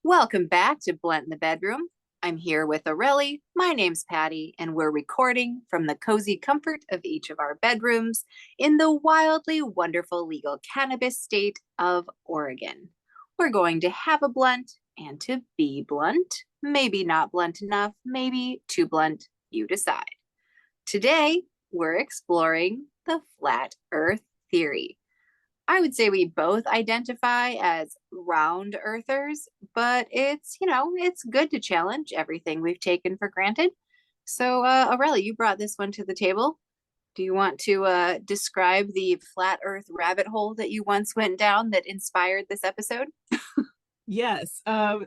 Welcome back to Blunt in the Bedroom. I'm here with Aurelie. My name's Patty, and we're recording from the cozy comfort of each of our bedrooms in the wildly wonderful legal cannabis state of Oregon. We're going to have a blunt and to be blunt. Maybe not blunt enough, maybe too blunt. You decide. Today, we're exploring the flat earth theory. I would say we both identify as round earthers, but it's good to challenge everything we've taken for granted. So, Aurelia, you brought this one to the table. Do you want to describe the flat earth rabbit hole that you once went down that inspired this episode? Yes. How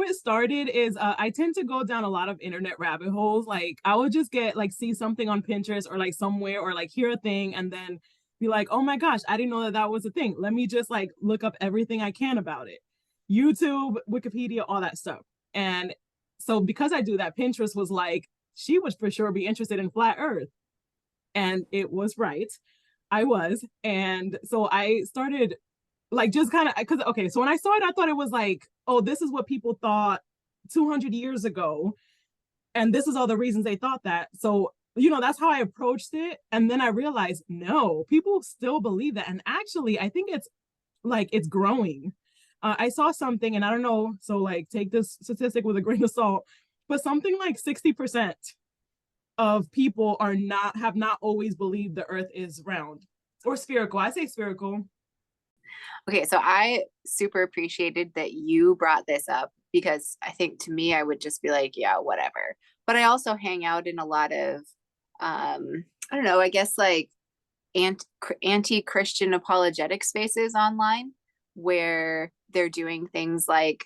it started is I tend to go down a lot of internet rabbit holes. Like I would just get like see something on Pinterest or like somewhere or like hear a thing and then be like, oh my gosh, I didn't know that that was a thing. Let me just like look up everything I can about it. YouTube, Wikipedia, all that stuff. And so because I do that, Pinterest was like, she would for sure be interested in flat earth. And it was right. I was. And so I started like just kind of because okay, so when I saw it, I thought it was like, oh, this is what people thought 200 years ago, and this is all the reasons they thought that. So that's how I approached it, and then I realized no, people still believe that, and actually, I think it's growing. I saw something, and I don't know, so like take this statistic with a grain of salt, but something like 60% of people have not always believed the Earth is round or spherical. I say spherical. Okay, so I super appreciated that you brought this up because I think to me, I would just be like, yeah, whatever. But I also hang out in a lot of, I don't know, I guess like anti-Christian apologetic spaces online where they're doing things like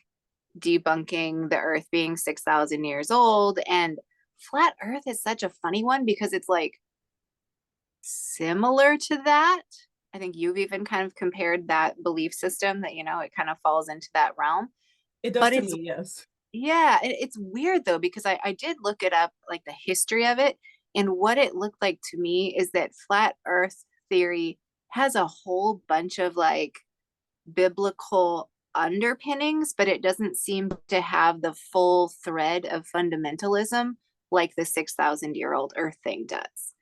debunking the earth being 6,000 years old. And flat earth is such a funny one because it's like similar to that. I think you've even kind of compared that belief system that, it kind of falls into that realm. It does But to it's, me, yes. yeah, it's weird though, because I did look it up, like the history of it. And what it looked like to me is that flat earth theory has a whole bunch of like biblical underpinnings, but it doesn't seem to have the full thread of fundamentalism like the 6,000-year-old earth thing does.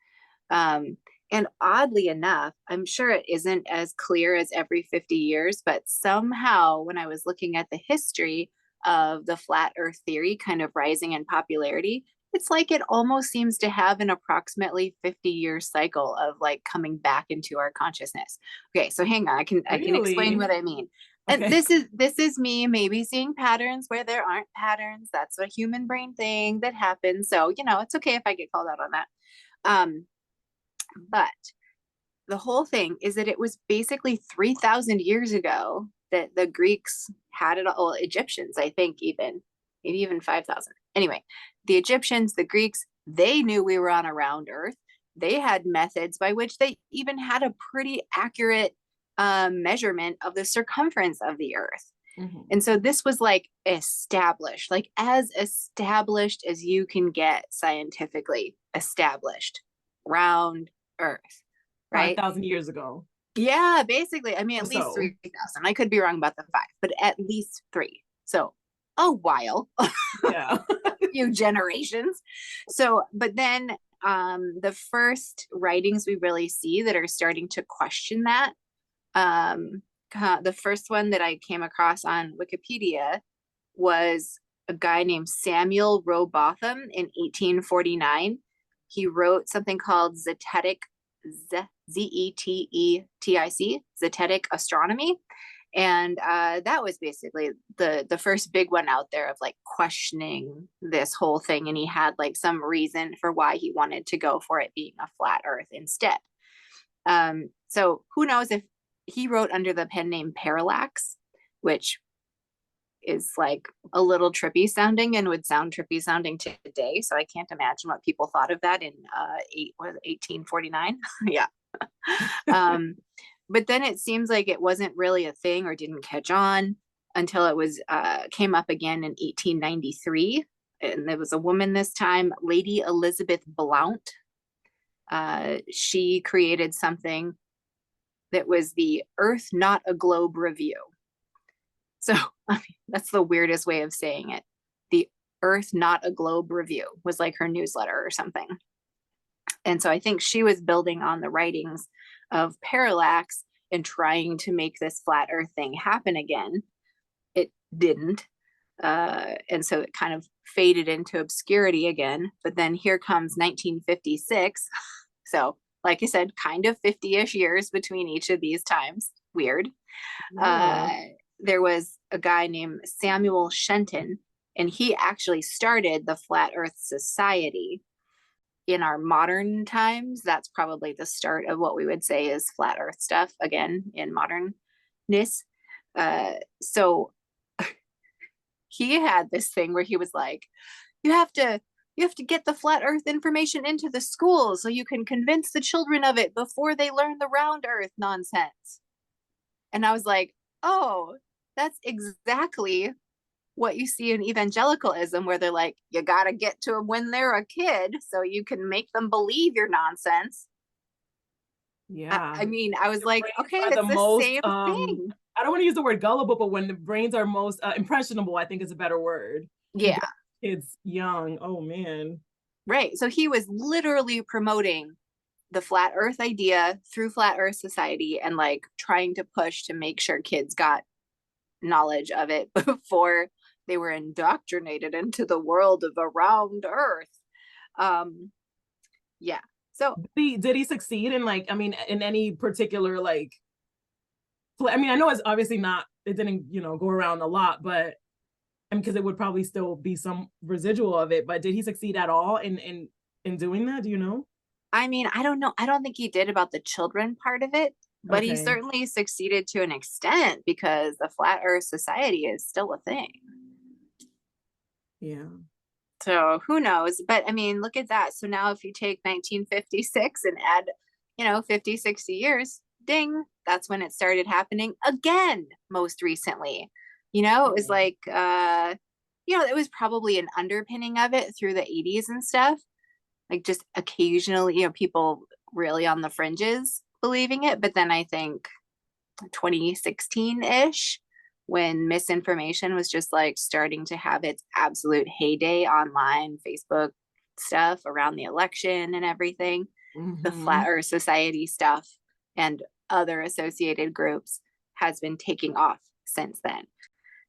Um, and oddly enough, I'm sure it isn't as clear as every 50 years, but somehow when I was looking at the history of the flat earth theory kind of rising in popularity, it's like it almost seems to have an approximately 50-year cycle of like coming back into our consciousness. Okay, so hang on, I can explain Really? what I mean. And Okay. this is me maybe seeing patterns where there aren't patterns. That's a human brain thing that happens. So, it's okay if I get called out on that. Um, but the whole thing is that it was basically 3,000 years ago that the Greeks had it all, Egyptians, I think, even, maybe even 5,000. Anyway, the Egyptians, the Greeks, they knew we were on a round earth. They had methods by which they even had a pretty accurate measurement of the circumference of the earth. Mhm. And so this was like established, like as established as you can get scientifically established, round earth, right? 5,000 years ago Yeah, basically. I mean, or at least so. 3,000. I could be wrong about the five, but at least three. So a while, a Yeah. few generations. So, but then the first writings we really see that are starting to question that, um, the first one that I came across on Wikipedia was a guy named Samuel Rowbotham in 1849. He wrote something called Zetetic, Zetetic Astronomy. And that was basically the first big one out there of like questioning this whole thing. And he had like some reason for why he wanted to go for it being a flat earth instead. So who knows if he wrote under the pen name Parallax, which is like a little trippy sounding and would sound trippy sounding today. So I can't imagine what people thought of that in 1849. Yeah. Um, but then it seems like it wasn't really a thing or didn't catch on until it was came up again in 1893. And there was a woman this time, Lady Elizabeth Blount. She created something that was the Earth Not a Globe Review. So I mean, that's the weirdest way of saying it. The Earth Not a Globe Review was like her newsletter or something. And so I think she was building on the writings of Parallax and trying to make this flat Earth thing happen again. It didn't. And so it kind of faded into obscurity again. But then here comes 1956. So, like I said, kind of 50-ish years between each of these times. Weird. Yeah. There was a guy named Samuel Shenton, and he actually started the Flat Earth Society. In our modern times, that's probably the start of what we would say is flat Earth stuff again in modernness. So he had this thing where he was like, you have to get the flat earth information into the schools so you can convince the children of it before they learn the round earth nonsense. And I was like, oh, that's exactly what you see in evangelicalism, where they're like, you got to get to them when they're a kid so you can make them believe your nonsense. Yeah. I mean, I was The like, brains okay, are the it's the most same thing. I don't want to use the word gullible, but when the brains are most impressionable, I think is a better word. You Yeah, get kids young. Oh man. right. So he was literally promoting the flat earth idea through Flat Earth Society and like trying to push to make sure kids got knowledge of it before they were indoctrinated into the world of a round earth. um yeah, so Did he succeed in like, I mean, in any particular like I mean, I know it's obviously not, it didn't, go around a lot, but I mean, because it would probably still be some residual of it, but did he succeed at all in doing that? Do you know? I mean, I don't know, I don't think he did about the children part of it, but he Okay. certainly succeeded to an extent because the Flat Earth Society is still a thing. Yeah. So who knows? But I mean, look at that. So now if you take 1956 and add, 50, 60 years, ding, that's when it started happening again, most recently. It was Yeah. like, it was probably an underpinning of it through the 80s and stuff. Like just occasionally, people really on the fringes believing it. But then I think 2016-ish, when misinformation was just like starting to have its absolute heyday online, Facebook stuff around the election and everything, the Mm-hmm. Flat Earth Society stuff and other associated groups has been taking off since then.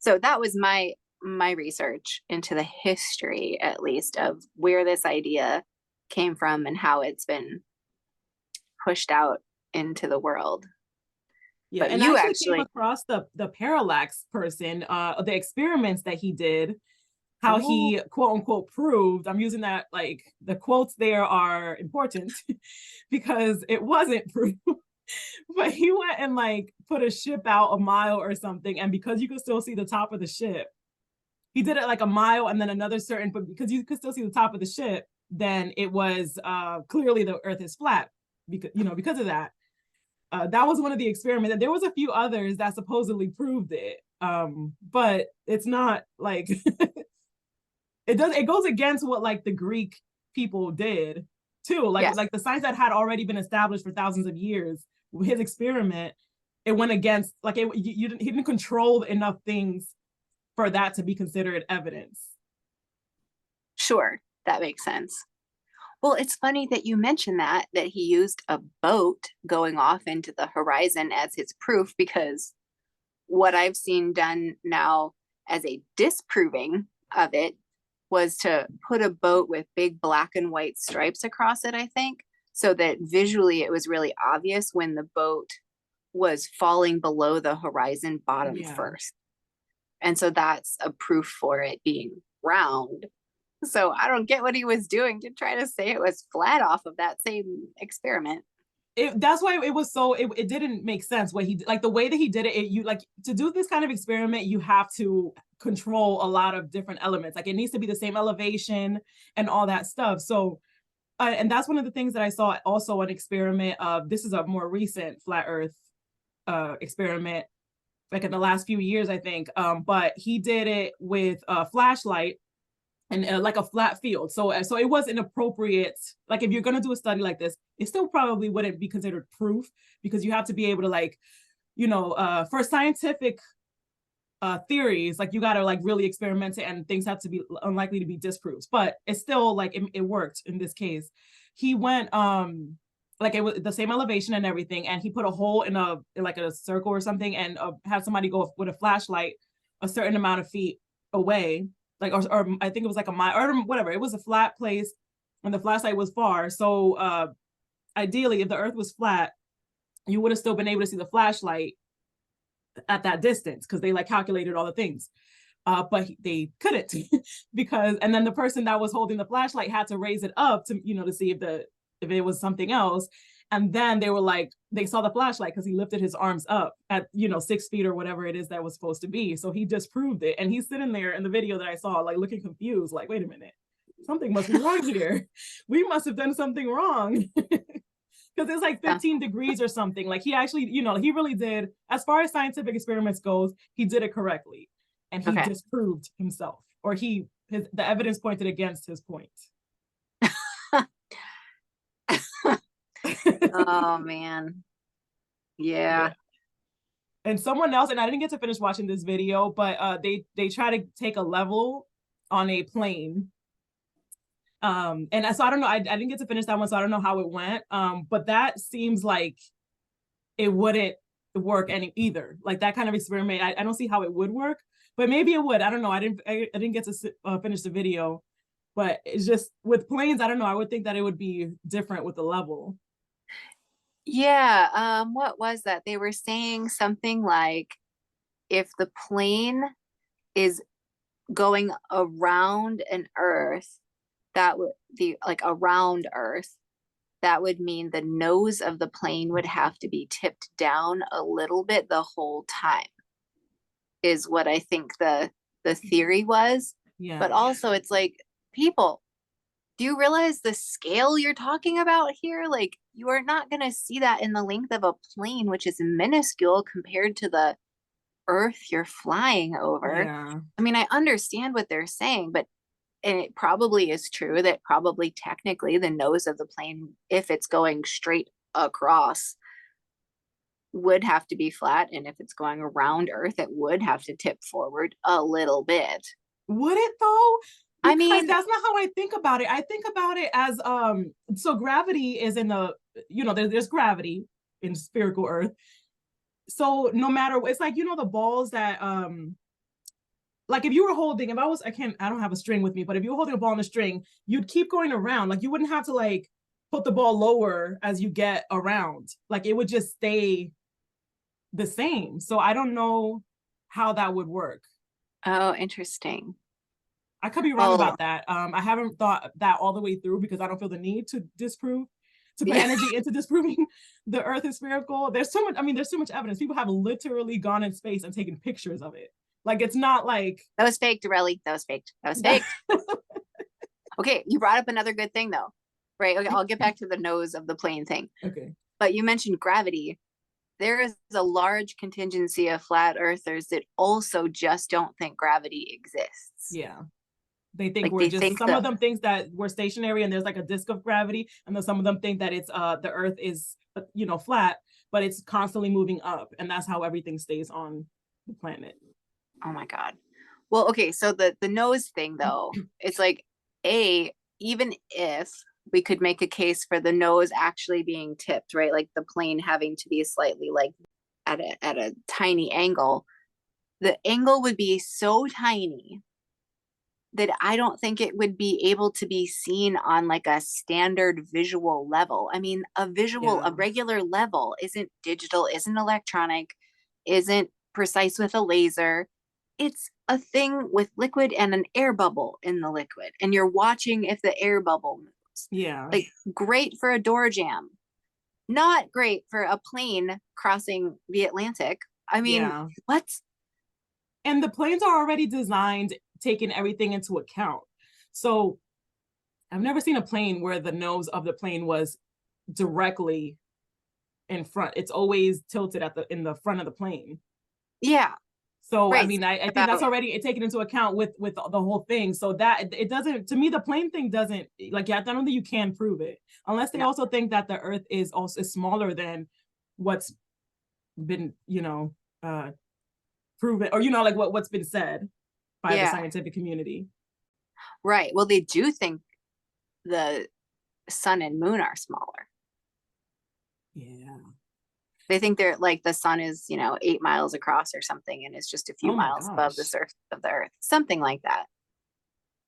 So that was my research into the history, at least, of where this idea came from and how it's been pushed out into the world. Yeah, But and I you actually came actually, across the parallax person, the experiments that he did, how oh, he quote unquote proved. I'm using that, like the quotes there are important because it wasn't proved. But he went and like put a ship out a mile or something, and because you could still see the top of the ship, he did it like a mile and then another certain, but because you could still see the top of the ship, then it was clearly the earth is flat, because of that. That was one of the experiments, and there was a few others that supposedly proved it, but it's not like it goes against what like the Greek people did too, like yes. like the science that had already been established for thousands of years. His experiment, it went against, like, he didn't control enough things for that to be considered evidence. Sure, that makes sense. Well, it's funny that you mentioned that he used a boat going off into the horizon as his proof, because what I've seen done now as a disproving of it was to put a boat with big black and white stripes across it, I think, so that visually it was really obvious when the boat was falling below the horizon bottom Yeah. first. And so that's a proof for it being round. So I don't get what he was doing to try to say it was flat off of that same experiment. That's why it was so, it didn't make sense what he, like the way that he did it, you like to do this kind of experiment, you have to control a lot of different elements, like it needs to be the same elevation and all that stuff. So and that's one of the things that I saw also an experiment of. This is a more recent flat earth experiment, like in the last few years, I think. But he did it with a flashlight and like a flat field. So it was inappropriate. Like if you're going to do a study like this, it still probably wouldn't be considered proof, because you have to be able to, like, for scientific theories, like you got to like really experiment it, and things have to be unlikely to be disproved, but it's still like it worked in this case. He went like it was the same elevation and everything, and he put a hole in a like a circle or something, and had somebody go with a flashlight a certain amount of feet away, like or I think it was like a mile or whatever. It was a flat place and the flashlight was far, so ideally if the earth was flat, you would have still been able to see the flashlight at that distance, because they like calculated all the things. But they couldn't because, and then the person that was holding the flashlight had to raise it up to, you know, to see if it was something else. And then they were like, they saw the flashlight because he lifted his arms up at, you know, 6 feet or whatever it is that was supposed to be. So he disproved it. And he's sitting there in the video that I saw, like looking confused, like, wait a minute, something must be wrong here. We must have done something wrong. Because it's like 15 degrees or something. Like he actually, you know, he really did, as far as scientific experiments goes, he did it correctly. And he disproved himself, or the evidence pointed against his point. Oh man. Yeah. And someone else, and I didn't get to finish watching this video, but they try to take a level on a plane. And so I don't know, I didn't get to finish that one, so I don't know how it went. But that seems like it wouldn't work any either. Like that kind of experiment, I don't see how it would work, but maybe it would. I don't know. I didn't get to finish the video, but it's just with planes, I don't know. I would think that it would be different with the level. Yeah. What was that? They were saying something like if the plane is going around an Earth, that would be like around Earth, that would mean the nose of the plane would have to be tipped down a little bit the whole time, is what I think the theory was. Yeah. But also it's like, people, do you realize the scale you're talking about here? Like, you are not going to see that in the length of a plane, which is minuscule compared to the Earth you're flying over. Yeah. I mean, I understand what they're saying, but and it probably is true that probably technically the nose of the plane, if it's going straight across, would have to be flat, and if it's going around Earth, it would have to tip forward a little bit. Would it though? Because I mean, that's not how I think about it. I think about it as so gravity is in the, you know, there's gravity in spherical Earth. So no matter, it's like, you know, the balls that like if you were holding, if I don't have a string with me, but if you were holding a ball on a string, you'd keep going around. Like you wouldn't have to like put the ball lower as you get around. Like it would just stay the same. So I don't know how that would work. oh, interesting. I could be wrong about that. I haven't thought that all the way through because I don't feel the need to put energy into disproving the Earth is spherical. There's so much, I mean, there's so much evidence. People have literally gone in space and taken pictures of it. Like it's not like that was fake, Dorelli. That was faked. That was faked. Okay, you brought up another good thing though. Right. Okay, I'll get back to the nose of the plane thing. Okay. But you mentioned gravity. There is a large contingency of flat earthers that also just don't think gravity exists. Yeah. They think like we're just, some of them think that we're stationary and there's like a disk of gravity, and then some of them think that it's the Earth is, you know, flat, but it's constantly moving up, and that's how everything stays on the planet. Oh my God. Well, okay, so the nose thing though, it's like, even if we could make a case for the nose actually being tipped, right? Like the plane having to be slightly like at a tiny angle, the angle would be so tiny that I don't think it would be able to be seen on like a standard visual level. I mean, a regular level isn't digital, isn't electronic, isn't precise with a laser. It's a thing with liquid and an air bubble in the liquid, and you're watching if the air bubble moves. Yeah. Like, great for a door jam, not great for a plane crossing the Atlantic. I mean, what? And the planes are already designed taking everything into account. So I've never seen a plane where the nose of the plane was directly in front. It's always tilted in the front of the plane. Yeah. So right. I mean, I think that's already taken into account with the whole thing. So that it doesn't, to me, the plane thing doesn't, like, I don't think you can prove it unless they also think that the Earth is also smaller than what's been, you know, proven, or like what's been said by the Yeah, scientific community. right. Well, they do think the sun and moon are smaller. Yeah. They think they're like the sun is, 8 miles across or something, and it's just a few Oh my miles above the gosh. surface of the earth. Something like that.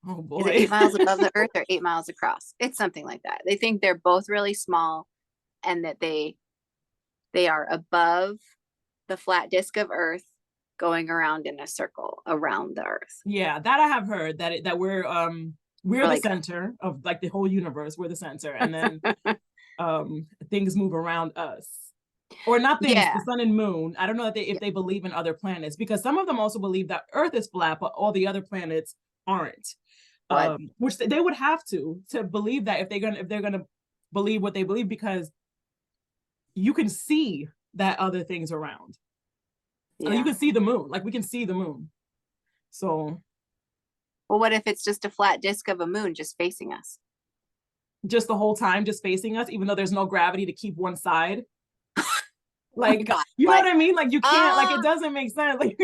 Oh Is it boy. 8 miles above the earth or 8 miles across? It's something like that. They think they're both really small and that they are above the flat disk of earth going around in a circle around the earth. Yeah, that I have heard that that we're Or the like center of like the whole universe. We're the center, and then things move around us. Or not things, the yeah, sun and moon. I don't know if yeah. they believe in other planets, because some of them also believe that Earth is flat, but all the other planets aren't. What? Which they would have to believe that if they're gonna believe what they believe, because you can see that other things around. You Yeah. can see the moon, like we can see the moon. So Well, what if it's just a flat disk of a moon just facing us? just the whole time just facing us, even though there's no gravity to keep one side. Oh my Like, God. you know What? what I mean? Like you can't, like it Ah, doesn't make sense. Like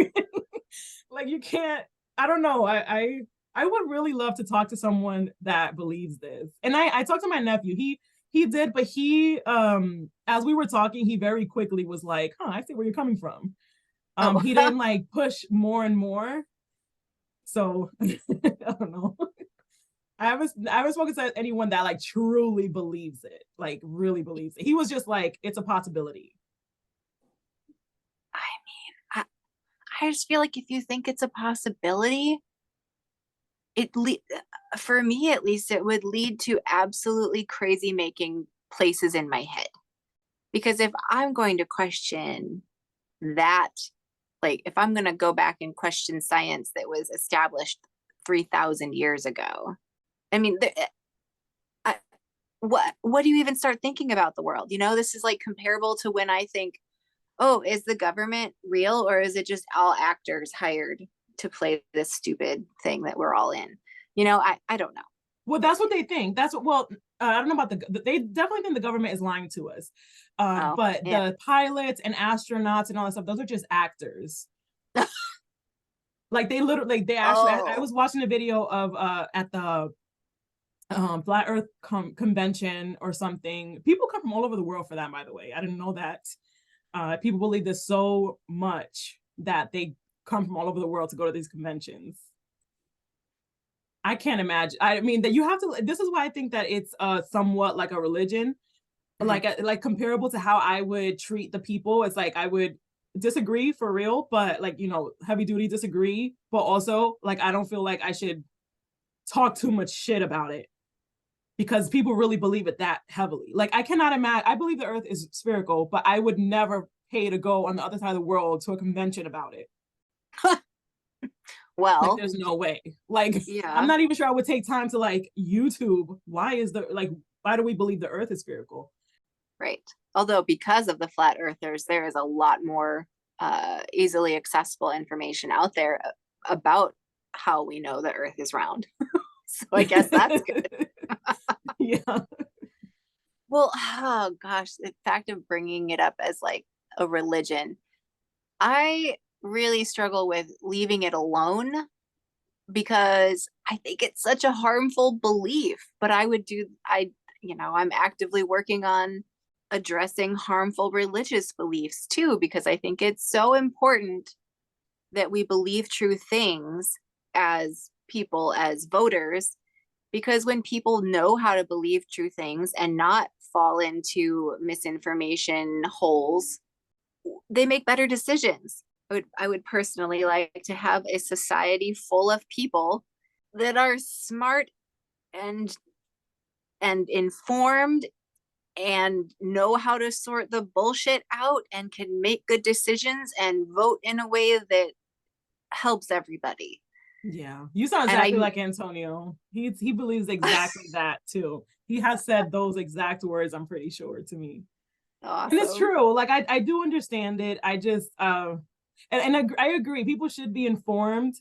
like you can't, I don't know. I would really love to talk to someone that believes this. And I talked to my nephew. He did, but he as we were talking, he very quickly was like, "Huh, I see where you're coming from." oh, He didn't like push more and more. So I don't know. I haven't spoken to anyone that like truly believes it, like really believes it. He was just like, it's a possibility. I mean, I just feel like if you think it's a possibility, it le for me at least, it would lead to absolutely crazy making places in my head. Because if I'm going to question that, like if I'm going to go back and question science that was established 3,000 years ago, I mean, I, what do you even start thinking about the world? This is like comparable to when I think, oh, is the government real or is it just all actors hired to play this stupid thing that we're all in? I don't know. Well, that's what they think. That's what. Well, I don't know about they definitely think the government is lying to us. Oh, But yeah. the pilots and astronauts and all that stuff, those are just actors. Like they literally, they actually. I Oh, was watching a video of at the Flat Earth convention or something. People come from all over the world for that, by the way. I didn't know that. People believe this so much that they come from all over the world to go to these conventions. I can't imagine. I mean that you have to. This is why I think that it's somewhat like a religion, mhm. like comparable to how I would treat the people. It's like I would disagree for real, but like heavy duty disagree, but also like I don't feel like I should talk too much shit about it because people really believe it that heavily. Like I cannot imagine. I believe the Earth is spherical, but I would never pay to go on the other side of the world to a convention about it. Like Well, there's no way. Like I'm yeah, not even sure I would take time to like YouTube why do we believe the earth is spherical? right. Although because of the flat earthers, there is a lot more easily accessible information out there about how we know the earth is round. So I guess that's good. Yeah. Well, oh gosh, the fact of bringing it up as like a religion, I really struggle with leaving it alone because I think it's such a harmful belief. But I'm actively working on addressing harmful religious beliefs too, because I think it's so important that we believe true things as people, as voters, because when people know how to believe true things and not fall into misinformation holes, they make better decisions. I would personally like to have a society full of people that are smart and informed and know how to sort the bullshit out and can make good decisions and vote in a way that helps everybody. Yeah. You sound And exactly I like Antonio. He believes exactly that too. He has said those exact words, I'm pretty sure, to me. And it's awesome. true. Like I do understand it. I just I agree. People should be informed,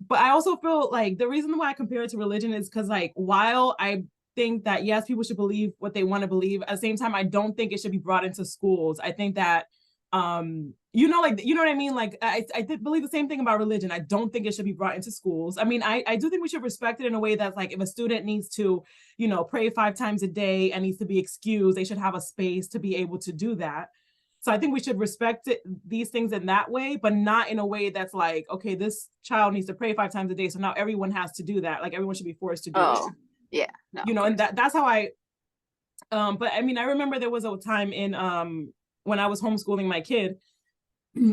but I also feel like the reason why I compare it to religion is because like while I think that yes, people should believe what they want to believe, at the same time, I don't think it should be brought into schools. I think that Like, you know what I mean? Like, I believe the same thing about religion. I don't think it should be brought into schools. I mean, I do think we should respect it in a way that's like, if a student needs to, pray 5 times a day and needs to be excused, they should have a space to be able to do that. So I think we should respect these things in that way, but not in a way that's like, okay, this child needs to pray 5 times a day, so now everyone has to do that. Like, everyone should be forced to do it. Oh, yeah. No, And that's how but I mean, I remember there was a time in when I was homeschooling my kid,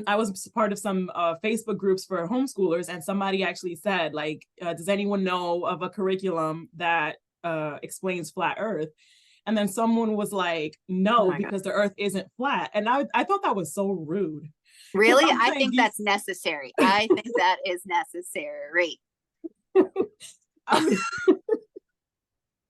I was part of some Facebook groups for homeschoolers, and somebody actually said, like, does anyone know of a curriculum that explains flat Earth? And then someone was like, oh no, my God. because the Earth isn't flat. And I thought that was so rude. Really? I'm I saying think that's necessary. I think that is necessary. I mean,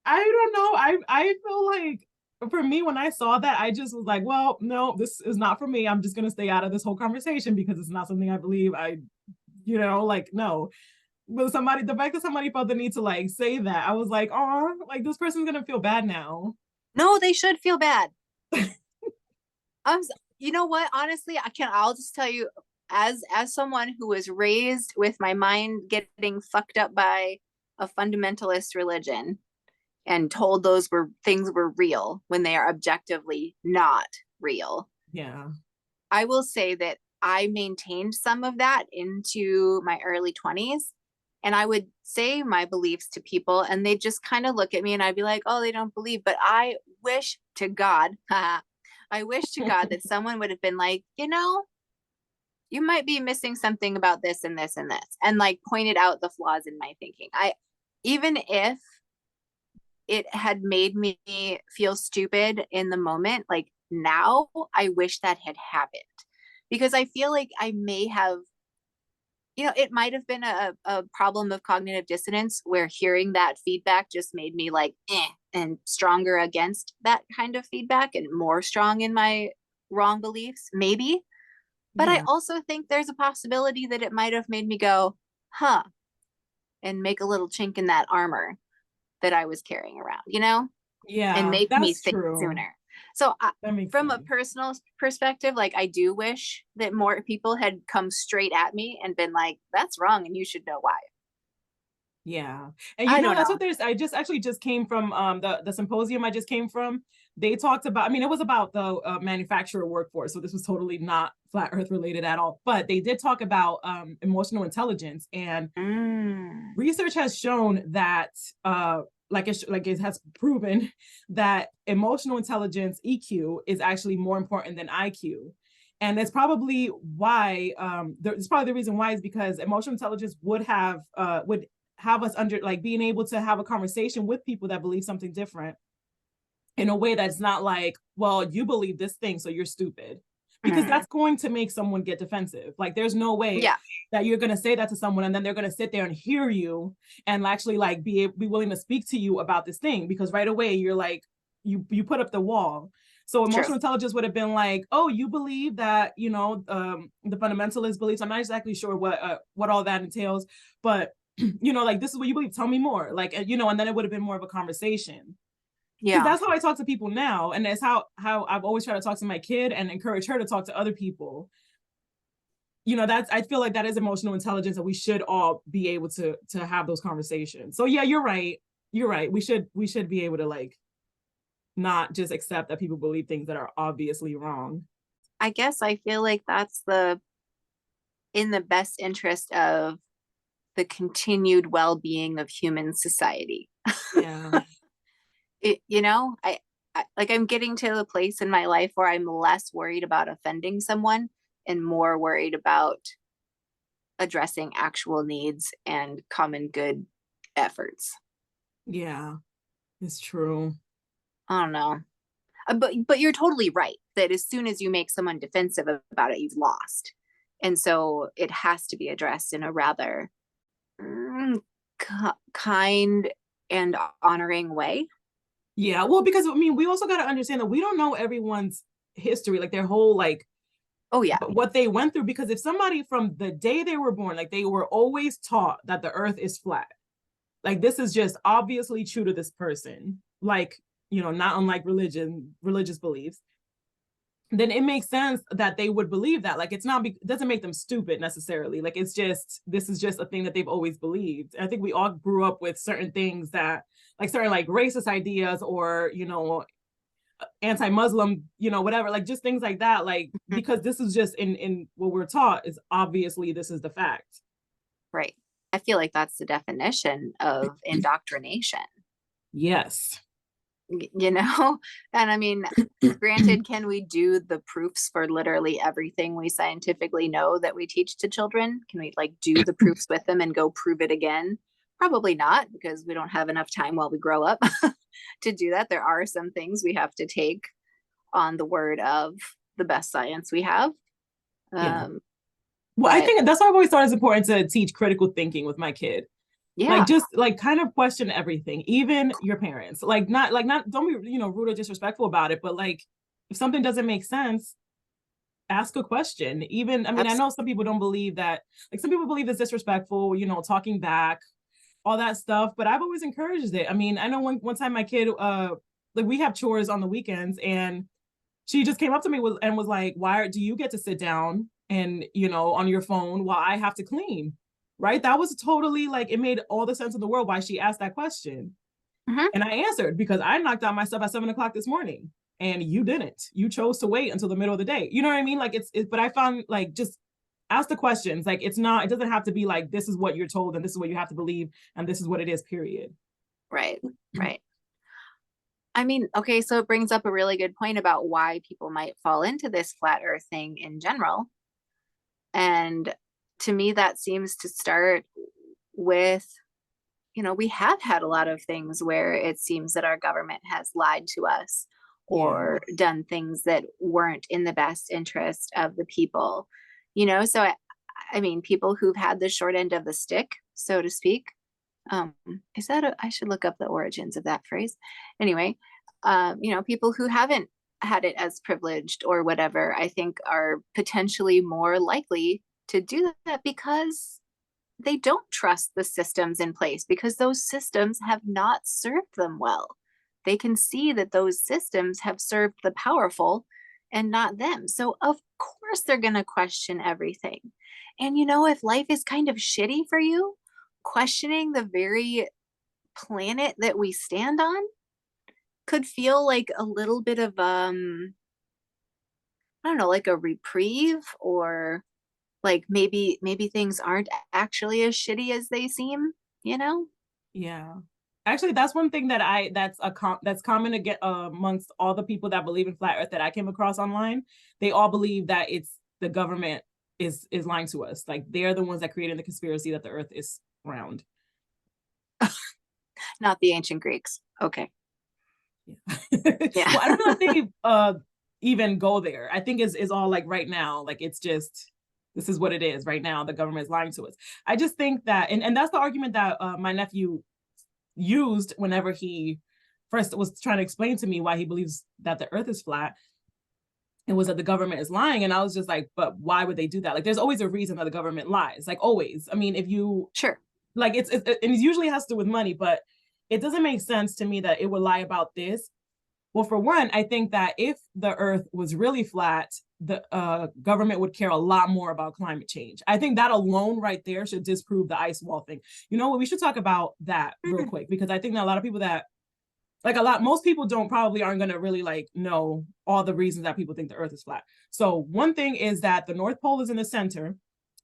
I don't know. I feel like, for me, when I saw that, I just was like, well, no, this is not for me. I'm just gonna stay out of this whole conversation because it's not something I believe. Like, no. But the fact that somebody felt the need to like say that, I was like, oh, like, this person's gonna feel bad now. No, they should feel bad. You know what? Honestly, I'll just tell you, as someone who was raised with my mind getting fucked up by a fundamentalist religion and told things were real when they are objectively not real. Yeah. I will say that I maintained some of that into my early 20s. And I would say my beliefs to people, and they'd just kind of look at me and I'd be like, oh, they don't believe. But I wish to God, I wish to God that someone would have been like, you might be missing something about this and this and this, and like pointed out the flaws in my thinking. Even if it had made me feel stupid in the moment, like now, I wish that had happened, because I feel like I may have, it might have been a problem of cognitive dissonance where hearing that feedback just made me like, and stronger against that kind of feedback and more strong in my wrong beliefs, maybe. But I Yeah. also think there's a possibility that it might have made me go, huh, and make a little chink in that armor that I was carrying around, and Yeah, make me that's think true. sooner. So That makes from a sense. personal perspective, like, I do wish that more people had come straight at me and been like, that's wrong and you should know why. Yeah. And I don't that's know. what there's I just actually just came from the symposium I just came from. They talked about, I mean, it was about the manufacturer workforce, so this was totally not flat earth related at all, but they did talk about emotional intelligence, and Mm. research has shown that like it has proven that emotional intelligence, EQ, is actually more important than IQ. And that's probably why it's probably the reason why is because emotional intelligence would have us under, like, being able to have a conversation with people that believe something different in a way that's not like, well, you believe this thing, so you're stupid. Because Mm. that's going to make someone get defensive. Like, there's no way Yeah, that you're going to say that to someone and then they're going to sit there and hear you and actually like be willing to speak to you about this thing, because right away you're like, you put up the wall. So true. emotional intelligence would have been like, oh, you believe that, the fundamentalist beliefs. I'm not exactly sure what all that entails, but like, this is what you believe. Tell me more. Like, and then it would have been more of a conversation, because Yeah. that's how I talk to people now, and that's how I've always tried to talk to my kid and encourage her to talk to other people. That's, I feel like that is emotional intelligence, and we should all be able to have those conversations. So yeah, you're right, we should be able to, like, not just accept that people believe things that are obviously wrong. I guess I feel like that's in the best interest of the continued well-being of human society. Yeah. I'm getting to the place in my life where I'm less worried about offending someone and more worried about addressing actual needs and common good efforts. Yeah, it's true. I don't know. But you're totally right that as soon as you make someone defensive about it, you've lost. And so it has to be addressed in a rather kind and honoring way. Yeah, well, because I mean, we also got to understand that we don't know everyone's history, like their whole, like, Oh yeah. what they went through. Because if somebody from the day they were born, like, they were always taught that the earth is flat, like, this is just obviously true to this person, like, not unlike religious beliefs. then it makes sense that they would believe that. Like, it's not, it doesn't make them stupid necessarily. Like, it's just, this is just a thing that they've always believed. I think we all grew up with certain things that, like certain like racist ideas, or, you know, anti-Muslim, you know, whatever, like just things like that. Like, because this is just in what we're taught, is obviously this is the fact. Right. I feel like that's the definition of indoctrination. Yes. You know? And I mean, granted, can we do the proofs for literally everything we scientifically know that we teach to children? Can we like do the proofs with them and go prove it again? Probably not, because we don't have enough time while we grow up to do that. There are some things we have to take on the word of the best science we have. Yeah. Um, Well, I but think that's why I've always thought it's important to teach critical thinking with my kid. Like, yeah, just like kind of question everything, even your parents. Like not don't be, you know, rude or disrespectful about it, but like if something doesn't make sense, ask a question. Even, I mean, I absolutely. know some people don't believe that, like some people believe it's disrespectful, you know, talking back, all that stuff, but I've always encouraged it. I mean, I know one time my kid, like we have chores on the weekends, and she just came up to me and was like, why do you get to sit down and, you know, on your phone while I have to clean? Right? That was totally like, it made all the sense in the world why she asked that question. Mhm. And I answered, because I knocked out my stuff at 7 o'clock this morning and you didn't. You chose to wait until the middle of the day. You know what I mean? Like, but I found like, just ask the questions. Like, it's not, it doesn't have to be like, this is what you're told and this is what you have to believe and this is what it is, period. Right, right. I mean, okay, so it brings up a really good point about why people might fall into this flat earth thing in general. And to me, that seems to start with, you know, we have had a lot of things where it seems that our government has lied to us Yeah. or done things that weren't in the best interest of the people, you know? So, I mean, people who've had the short end of the stick, so to speak. Um, is that I should look up the origins of that phrase. Anyway, you know, people who haven't had it as privileged or whatever, I think are potentially more likely to do that because they don't trust the systems in place because those systems have not served them well. They can see that those systems have served the powerful and not them. So, of course, they're going to question everything. And, you know, if life is kind of shitty for you, questioning the very planet that we stand on could feel like a little bit of, I don't know, like a reprieve, or like maybe things aren't actually as shitty as they seem, you know? Yeah. Actually, that's one thing that that's common again, amongst all the people that believe in flat earth that I came across online. They all believe that it's the government is lying to us. Like, they're the ones that created the conspiracy that the earth is round. Not the ancient Greeks. Okay. Yeah. Yeah. Well, I don't know if they even go there. I think is all like right now, like it's just, this is what it is right now. The government is lying to us. I just think that, and that's the argument that my nephew used whenever he first was trying to explain to me why he believes that the earth is flat. It was that the government is lying. And I was just like, but why would they do that? Like, there's always a reason that the government lies, like always. I mean, if you, Sure. like, it usually has to do with money, but it doesn't make sense to me that it would lie about this. Well, for one, I think that if the earth was really flat, the government would care a lot more about climate change. I think that alone right there should disprove the ice wall thing. You know what? We should talk about that real Mhm. quick, because I think that a lot of people that, like most people aren't going to really like know all the reasons that people think the earth is flat. So one thing is that the North Pole is in the center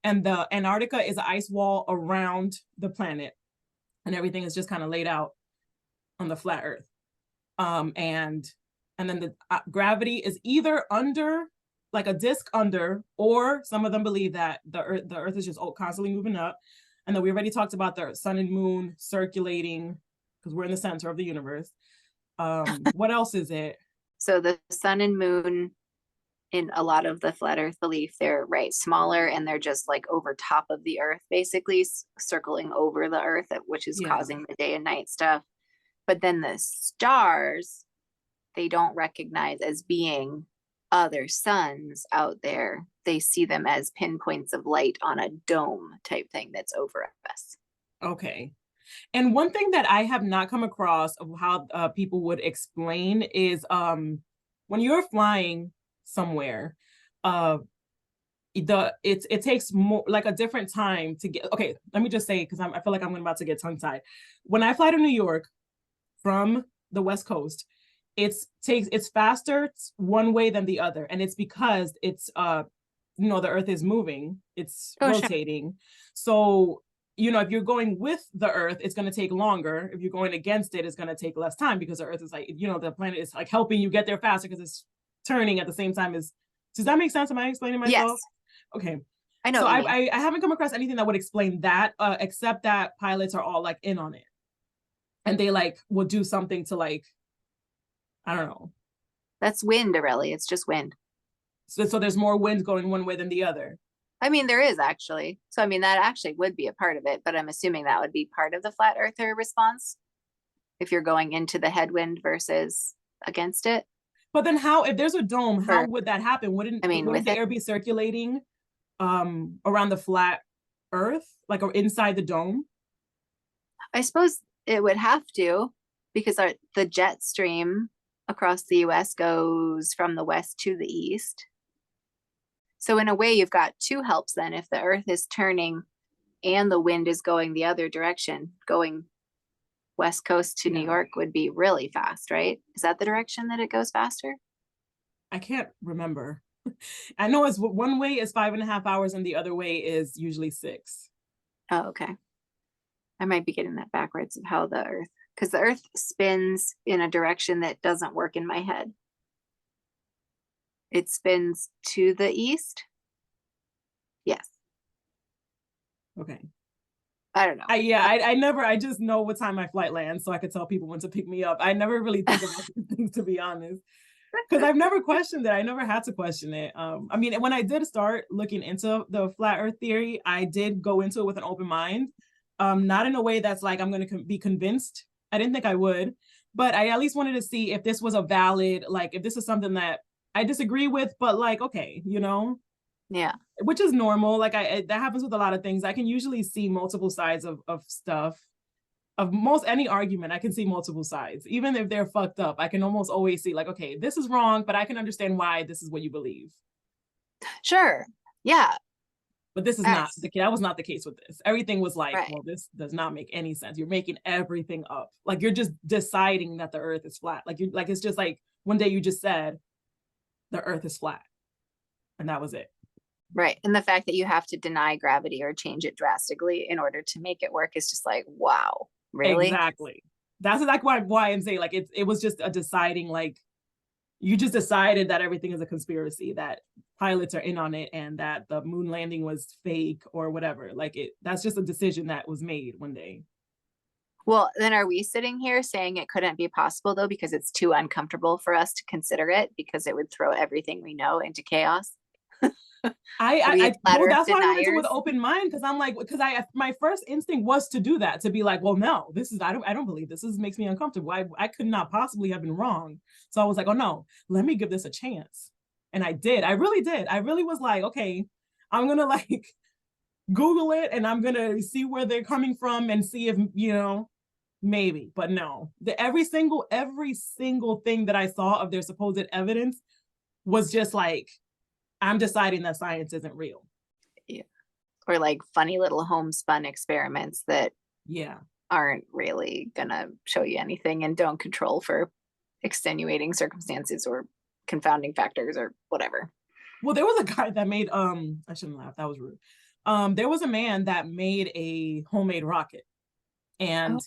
and the Antarctica is an ice wall around the planet, and everything is just kind of laid out on the flat earth. And then the gravity is either under, like a disk under, or some of them believe that the earth is just constantly moving up. And then we already talked about the sun and moon circulating, because we're in the center of the universe. What else is it? So the sun and moon in a lot of the flat earth belief, they're right smaller and they're just like over top of the earth, basically circling over the earth, which is Yeah. causing the day and night stuff. But then the stars, they don't recognize as being other suns out there. They see them as pinpoints of light on a dome type thing that's over us. Okay. And one thing that I have not come across of how people would explain is when you're flying, somewhere, uh it takes more like a different time to get. Okay, let me just say, because I feel like I'm about to get tongue tied. When I fly to New York from the West Coast, it's faster one way than the other, and it's because it's the Earth is moving, it's Oh, sure. rotating. So if you're going with the Earth, it's going to take longer. If you're going against it, it's going to take less time, because the Earth is like, the planet is like helping you get there faster because it's turning at the same time as. Does that make sense? Am I explaining myself? Yes, Okay. I know So what you mean. I haven't come across anything that would explain that, except that pilots are all like in on it, and they like will do something to like, I don't know. That's wind, Aurelie. It's just wind. So there's more wind going one way than the other. I mean, there is actually. So, I mean, that actually would be a part of it, but I'm assuming that would be part of the flat earther response if you're going into the headwind versus against it. But then how, if there's a dome, how Or, would that happen? Wouldn't I mean, wouldn't with the it, air be circulating around the flat Earth, like or inside the dome? I suppose it would have to, because the jet stream across the US goes from the west to the east. So, in a way, you've got two helps then. If the earth is turning and the wind is going the other direction, going west coast to New Yeah. York would be really fast, right? Is that the direction that it goes faster? I can't remember. I know it's one way is 5.5 hours and the other way is usually 6. Oh, okay. I might be getting that backwards of how the earth, because the earth spins in a direction that doesn't work in my head. It spins to the east. Yes. Okay. I don't know. I just know what time my flight lands so I could tell people when to pick me up. I never really think about these things, to be honest, because I've never questioned it. I never had to question it. I mean, when I did start looking into the flat earth theory, I did go into it with an open mind. Not in a way that's like I'm going to be convinced. I didn't think I would, but I at least wanted to see if this was a valid, like if this is something that I disagree with, but like, okay, Yeah. which is normal. Like that happens with a lot of things. I can usually see multiple sides of stuff. Of most any argument, I can see multiple sides. Even if they're fucked up, I can almost always see like, okay, this is wrong, but I can understand why this is what you believe. Sure. Yeah. But this is not Yes. that was not the case with this. Everything was like, Right. well, this does not make any sense. You're making everything up. Like you're just deciding that the earth is flat. Like you like it's just like one day you just said the earth is flat. And that was it. Right. And the fact that you have to deny gravity or change it drastically in order to make it work is just like, wow, really? Exactly. That's exactly why I'm saying like it was just a deciding, like you just decided that everything is a conspiracy, that pilots are in on it, and that the moon landing was fake or whatever. Like that's just a decision that was made one day. Well, then are we sitting here saying it couldn't be possible though, because it's too uncomfortable for us to consider it because it would throw everything we know into chaos? Are we flat Well, earth that's why I went into it with an deniers? open mind, because I'm like, because my first instinct was to do that, to be like, well, no, this is I don't believe this. This makes me uncomfortable. I could not possibly have been wrong. So I was like, oh no, let me give this a chance. And I did. I really did. I really was like, okay, I'm gonna like Google it and I'm gonna see where they're coming from and see if maybe. But no, every single thing that I saw of their supposed evidence was just like, I'm deciding that science isn't real. Yeah. Or like funny little homespun experiments that Yeah. aren't really gonna show you anything and don't control for extenuating circumstances or confounding factors or whatever. Well, there was a guy that made I shouldn't laugh, that was rude. There was a man that made a homemade rocket, Oh, and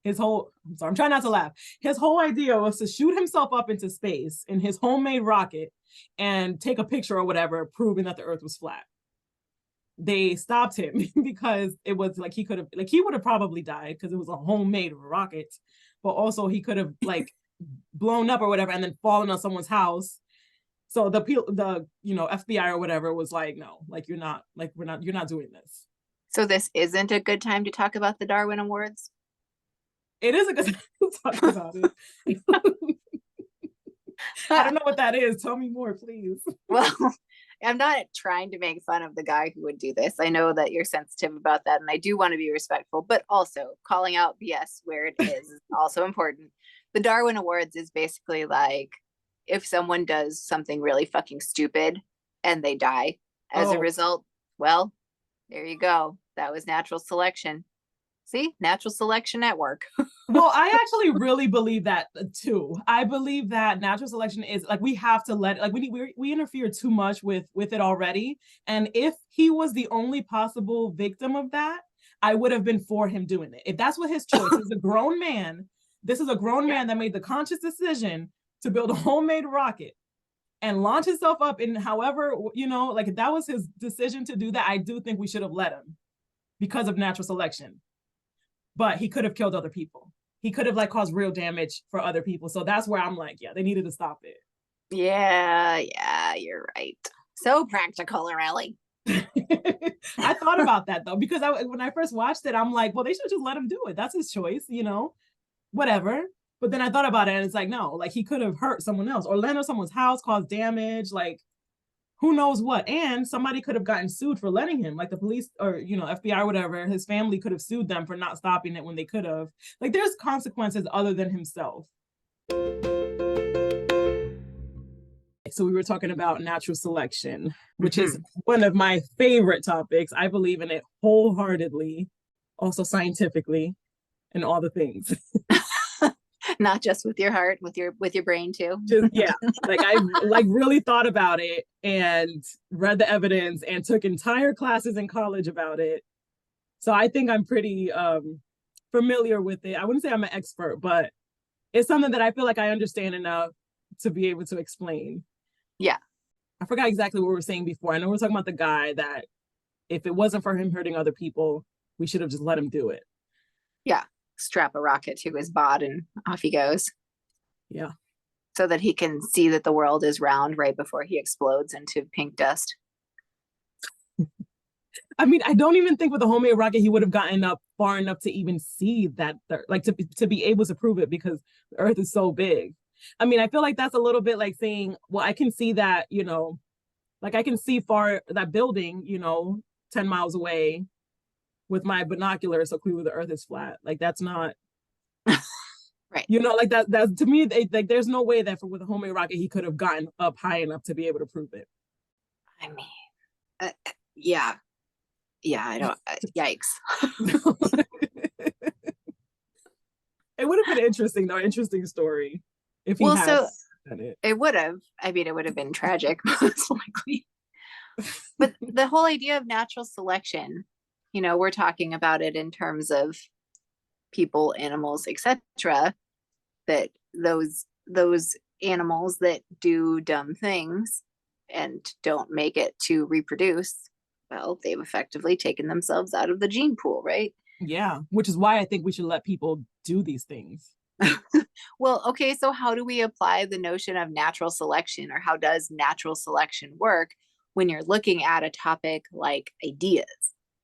I'm sorry, I'm trying not to laugh. His whole idea was to shoot himself up into space in his homemade rocket and take a picture or whatever, proving that the earth was flat. They stopped him because it was like he would have probably died because it was a homemade rocket, but also he could have like blown up or whatever and then fallen on someone's house. So the FBI or whatever was like, no, like you're not doing this. so this isn't a good time to talk about the Darwin Awards? It is a good time to talk about it. I don't know what that is. Tell me more, please. Well, I'm not trying to make fun of the guy who would do this. I know that you're sensitive about that, and I do want to be respectful, but also calling out BS where it is also important. The Darwin Awards is basically like if someone does something really fucking stupid and they die as a Oh, result, well, there you go. That was natural selection. See, natural selection at work. well, I actually really believe that too. I believe that natural selection is like we have to let like we interfere too much with it already. And if he was the only possible victim of that, I would have been for him doing it. If that's what his choice is, a grown man. This is a grown man that made the conscious decision to build a homemade rocket and launch himself up in however, like if that was his decision to do that, I do think we should have let him because of natural selection. But he could have killed other people. He could have like caused real damage for other people. So that's where I'm like, yeah, they needed to stop it. Yeah, you're right. So practical, really. I thought about that though, because when I first watched it, I'm like, well, they should just let him do it. That's his choice, whatever. But then I thought about it and it's like, no, like he could have hurt someone else or land on someone's house, caused damage, like who knows what. And somebody could have gotten sued for letting him, like the police or, FBI or whatever. His family could have sued them for not stopping it when they could have. Like there's consequences other than himself. So we were talking about natural selection, which is one of my favorite topics. I believe in it wholeheartedly, also scientifically, and all the things. Not just with your heart, with your brain too. Yeah, like I like really thought about it and read the evidence and took entire classes in college about it. So I think I'm pretty familiar with it. I wouldn't say I'm an expert, but it's something that I feel like I understand enough to be able to explain. Yeah. I forgot exactly what we were saying before. I know we're talking about the guy that if it wasn't for him hurting other people, we should have just let him do it. Yeah. Strap a rocket to his bod and off he goes. Yeah. So that he can see that the world is round right before he explodes into pink dust. I mean, I don't even think with a homemade rocket he would have gotten up far enough to even see that, like to be able to prove it because the Earth is so big. I mean, I feel like that's a little bit like saying, well, I can see that, like I can see far that building, 10 miles away with my binoculars, so clearly the Earth is flat. Like that's not right. Like that's to me, like there's no way that with a homemade rocket he could have gotten up high enough to be able to prove it. I mean, yeah. I don't, yikes. It would have been interesting though, interesting story if he had done it. It would have. I mean, it would have been tragic, most likely. But the whole idea of natural selection, we're talking about it in terms of people, animals, etc. That those animals that do dumb things and don't make it to reproduce, well, they've effectively taken themselves out of the gene pool, right? Yeah, which is why I think we should let people do these things. Well, okay, so how do we apply the notion of natural selection, or how does natural selection work when you're looking at a topic like ideas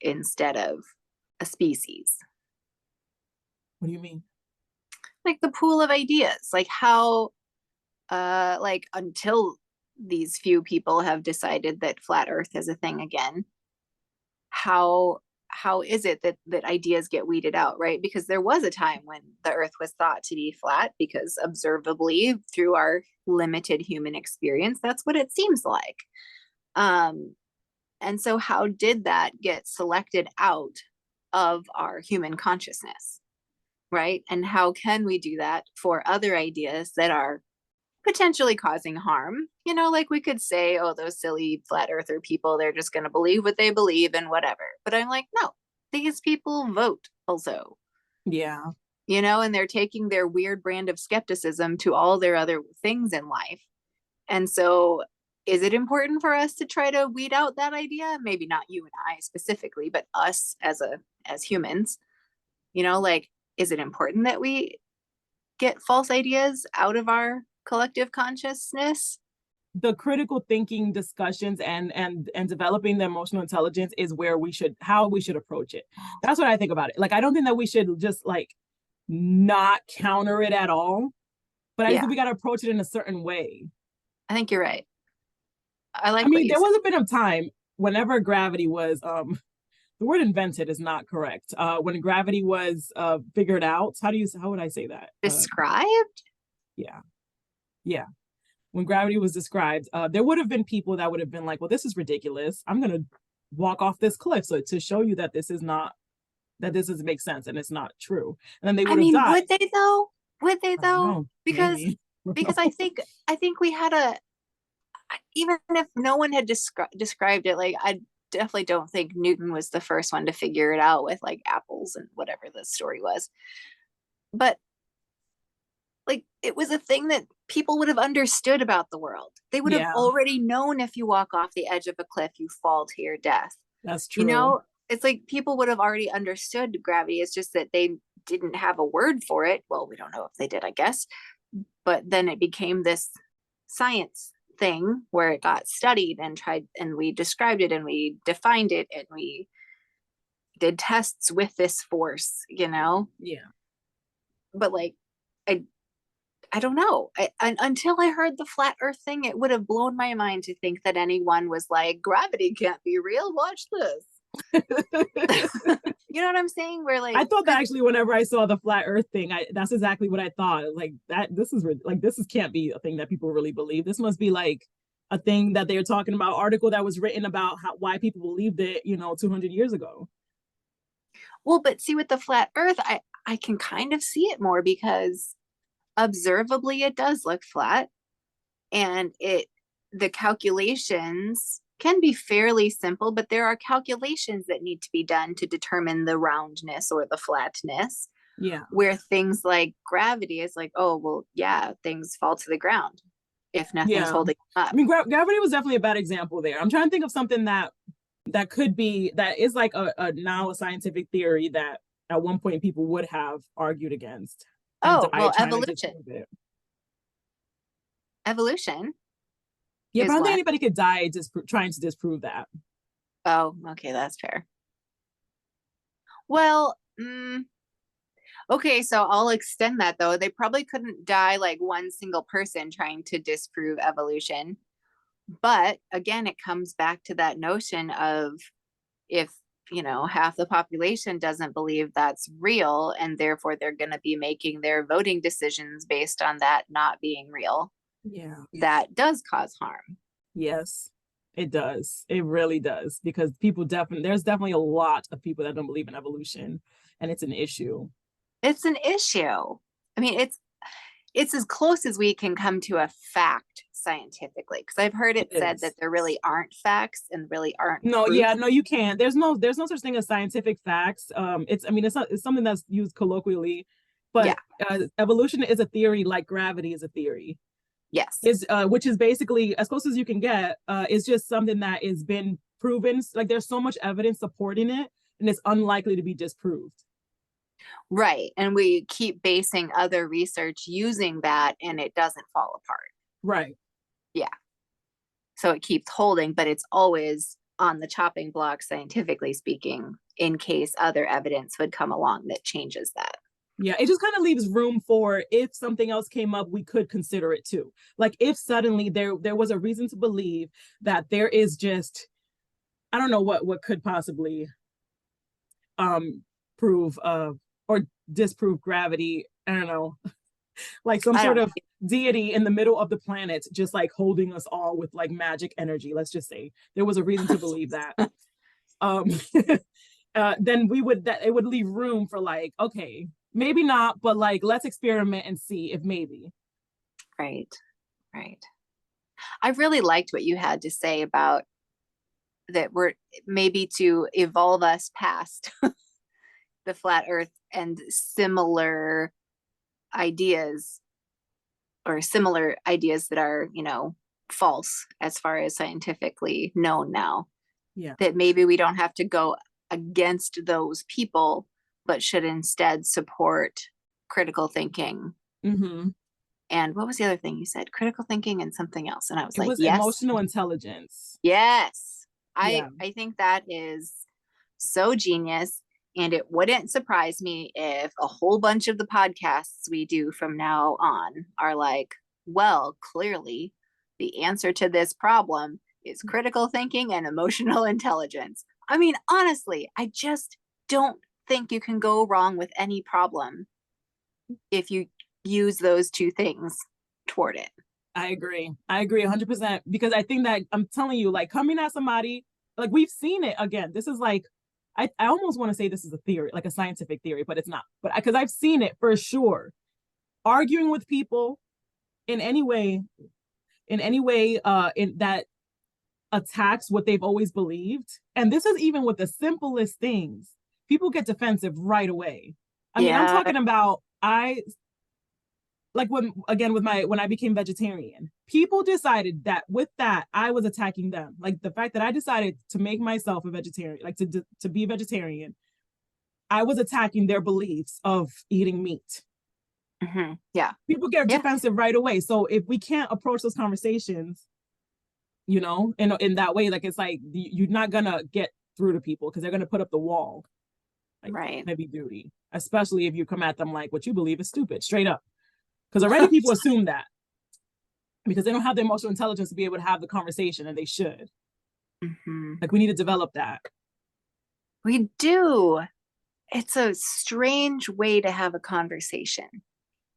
instead of a species? What do you mean? Like the pool of ideas, like how, like until these few people have decided that flat Earth is a thing again, how is it that ideas get weeded out, right? Because there was a time when the Earth was thought to be flat, because observably through our limited human experience, that's what it seems like. And so how did that get selected out of our human consciousness, right? And how can we do that for other ideas that are potentially causing harm? Like we could say, oh, those silly flat earther people, they're just going to believe what they believe and whatever. But I'm like, no, these people vote also. Yeah. And they're taking their weird brand of skepticism to all their other things in life. And so is it important for us to try to weed out that idea? Maybe not you and I specifically, but us as humans, like, is it important that we get false ideas out of our collective consciousness? The critical thinking discussions and developing the emotional intelligence is where how we should approach it. That's what I think about it. Like I don't think that we should just like not counter it at all, but I think we got to approach it in a certain way. I think you're right. I mean, there was a bit of time whenever gravity was the word invented is not correct. When gravity was figured out, how would I say that? Described? Yeah. when gravity was described, there would have been people that would have been like, well, this is ridiculous. I'm going to walk off this cliff. So to show you that this is not, that this doesn't make sense and it's not true. And then they I would have mean, died. would they though? Would they I don't though? know. Because Maybe. because I think we had a, even if no one had described it, like I definitely don't think Newton was the first one to figure it out with like apples and whatever the story was. But like it was a thing that people would have understood about the world. They would have Yeah, already known if you walk off the edge of a cliff, you fall to your death. that's You true. know, it's like people would have already understood gravity. It's just that they didn't have a word for it. Well, we don't know if they did, I guess. But then it became this science thing where it got studied and tried, and we described it and we defined it and we did tests with this force, you know? Yeah. But like, I I don't know. Until I heard the flat Earth thing, it would have blown my mind to think that anyone was like, gravity can't be real. Watch this. You know what I'm saying? Where I like, thought that actually whenever I saw the flat earth thing, that's exactly what I thought. Like that this is like this is can't be a thing that people really believe. This must be like a thing that they're talking about, article that was written about why people believed it, 200 years ago. well, but see, with the flat Earth, I can kind of see it more because observably it does look flat, and the calculations can be fairly simple, but there are calculations that need to be done to determine the roundness or the flatness, Yeah. where things like gravity is like, oh, well, yeah, things fall to the ground if nothing's Yeah. holding them I up. mean, gravity was definitely a bad example there. I'm trying to think of something that could be that is like a now a scientific theory that at one point people would have argued against and Oh, died well, trying to evolution. disprove it. Evolution Yeah, but I is don't think one. anybody could die trying to disprove that. Oh, okay, that's fair. Well, okay, so I'll extend that though. They probably couldn't die like one single person trying to disprove evolution. But again, it comes back to that notion of if, half the population doesn't believe that's real, and therefore they're going to be making their voting decisions based on that not being real, Yeah. that does cause harm. Yes, it does. It really does because there's definitely a lot of people that don't believe in evolution, and it's an issue. It's an issue. I mean, it's as close as we can come to a fact scientifically, because I've heard It it said that is. there really aren't facts and really aren't No, proof. yeah, no, you can't. There's no such thing as scientific facts. It's I mean it's something that's used colloquially, Yeah. but evolution is a theory like gravity is a theory. Yes. Is which is basically as close as you can get. It's just something that has been proven. Like there's so much evidence supporting it, and it's unlikely to be disproved. Right. And we keep basing other research using that, and it doesn't fall apart. Right. Yeah. So it keeps holding, but it's always on the chopping block, scientifically speaking, in case other evidence would come along that changes that. Yeah, it just kind of leaves room for if something else came up, we could consider it too. Like if suddenly there was a reason to believe that there is just I don't know what could possibly um prove or disprove gravity. I don't know, like some I sort don't of deity in the middle of the planet, just like holding us all with like magic energy. Let's just say there was a reason to believe that. know. Um, then it would leave room for like, okay, maybe not, but like let's experiment and see if maybe. Right. Right. I really liked what you had to say about that we're maybe to evolve us past the flat earth and ideas similar ideas that are, false as far as scientifically known now. Yeah. That maybe we don't have to go against those people, but should instead support critical thinking. Mm-hmm. And what was the other thing you said? Critical thinking and something else. And I was It like, was yes, emotional intelligence. yes. I Yeah. I think that is so genius. And it wouldn't surprise me if a whole bunch of the podcasts we do from now on are like, well, clearly the answer to this problem is critical thinking and emotional intelligence. I mean, honestly, I just don't think you can go wrong with any problem if you use those two things toward it. I agree. I agree 100% because I think that I'm telling you, like coming at somebody, like we've seen it again. This is like, I almost want to say this is a theory, like a scientific theory, but it's not. But because I've seen it for sure. Arguing with people in any way, in that attacks what they've always believed. And this is even with the simplest things. People get defensive right away. I mean, I'm Yeah. talking about I like when again with my when I became vegetarian, people decided that with that I was attacking them. Like the fact that I decided to make myself a vegetarian, like to be a vegetarian, I was attacking their beliefs of eating meat. Yeah. People get Yeah. defensive right away. So if we can't approach those conversations, in that way, like it's like you're not gonna get through to people because they're gonna put up the wall, like Right. heavy duty, especially if you come at them like what you believe is stupid, straight up. Because already people assume that because they don't have the emotional intelligence to be able to have the conversation, and they should. Mhm. Like we need to develop that. We do. It's a strange way to have a conversation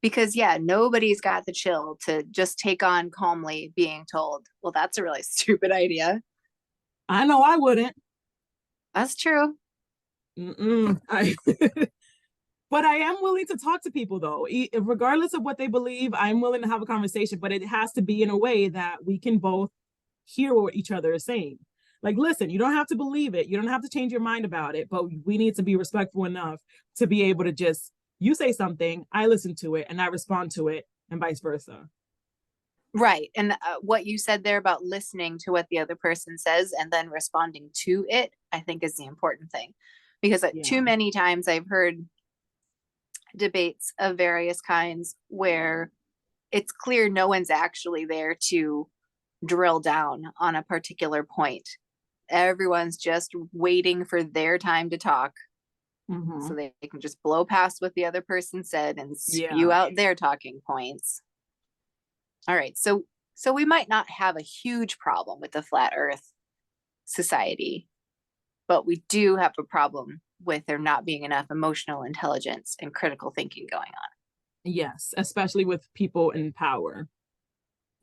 because, yeah, nobody's got the chill to just take on calmly being told, well, that's a really stupid idea. I know I wouldn't. That's true. I but I am willing to talk to people though, regardless of what they believe. I'm willing to have a conversation, but it has to be in a way that we can both hear what each other is saying. Like, listen, you don't have to believe it, you don't have to change your mind about it, but we need to be respectful enough to be able to just you say something, I listen to it, and I respond to it, and vice versa. Right. And what you said there about listening to what the other person says and then responding to it, I think is the important thing. Because too Yeah. many times I've heard debates of various kinds where it's clear no one's actually there to drill down on a particular point. Everyone's just waiting for their time to talk Mm-hmm. so they can just blow past what the other person said and spew Yeah. out their talking points. All right. So we might not have a huge problem with the flat earth society, but we do have a problem with there not being enough emotional intelligence and critical thinking going on. Yes, especially with people in power.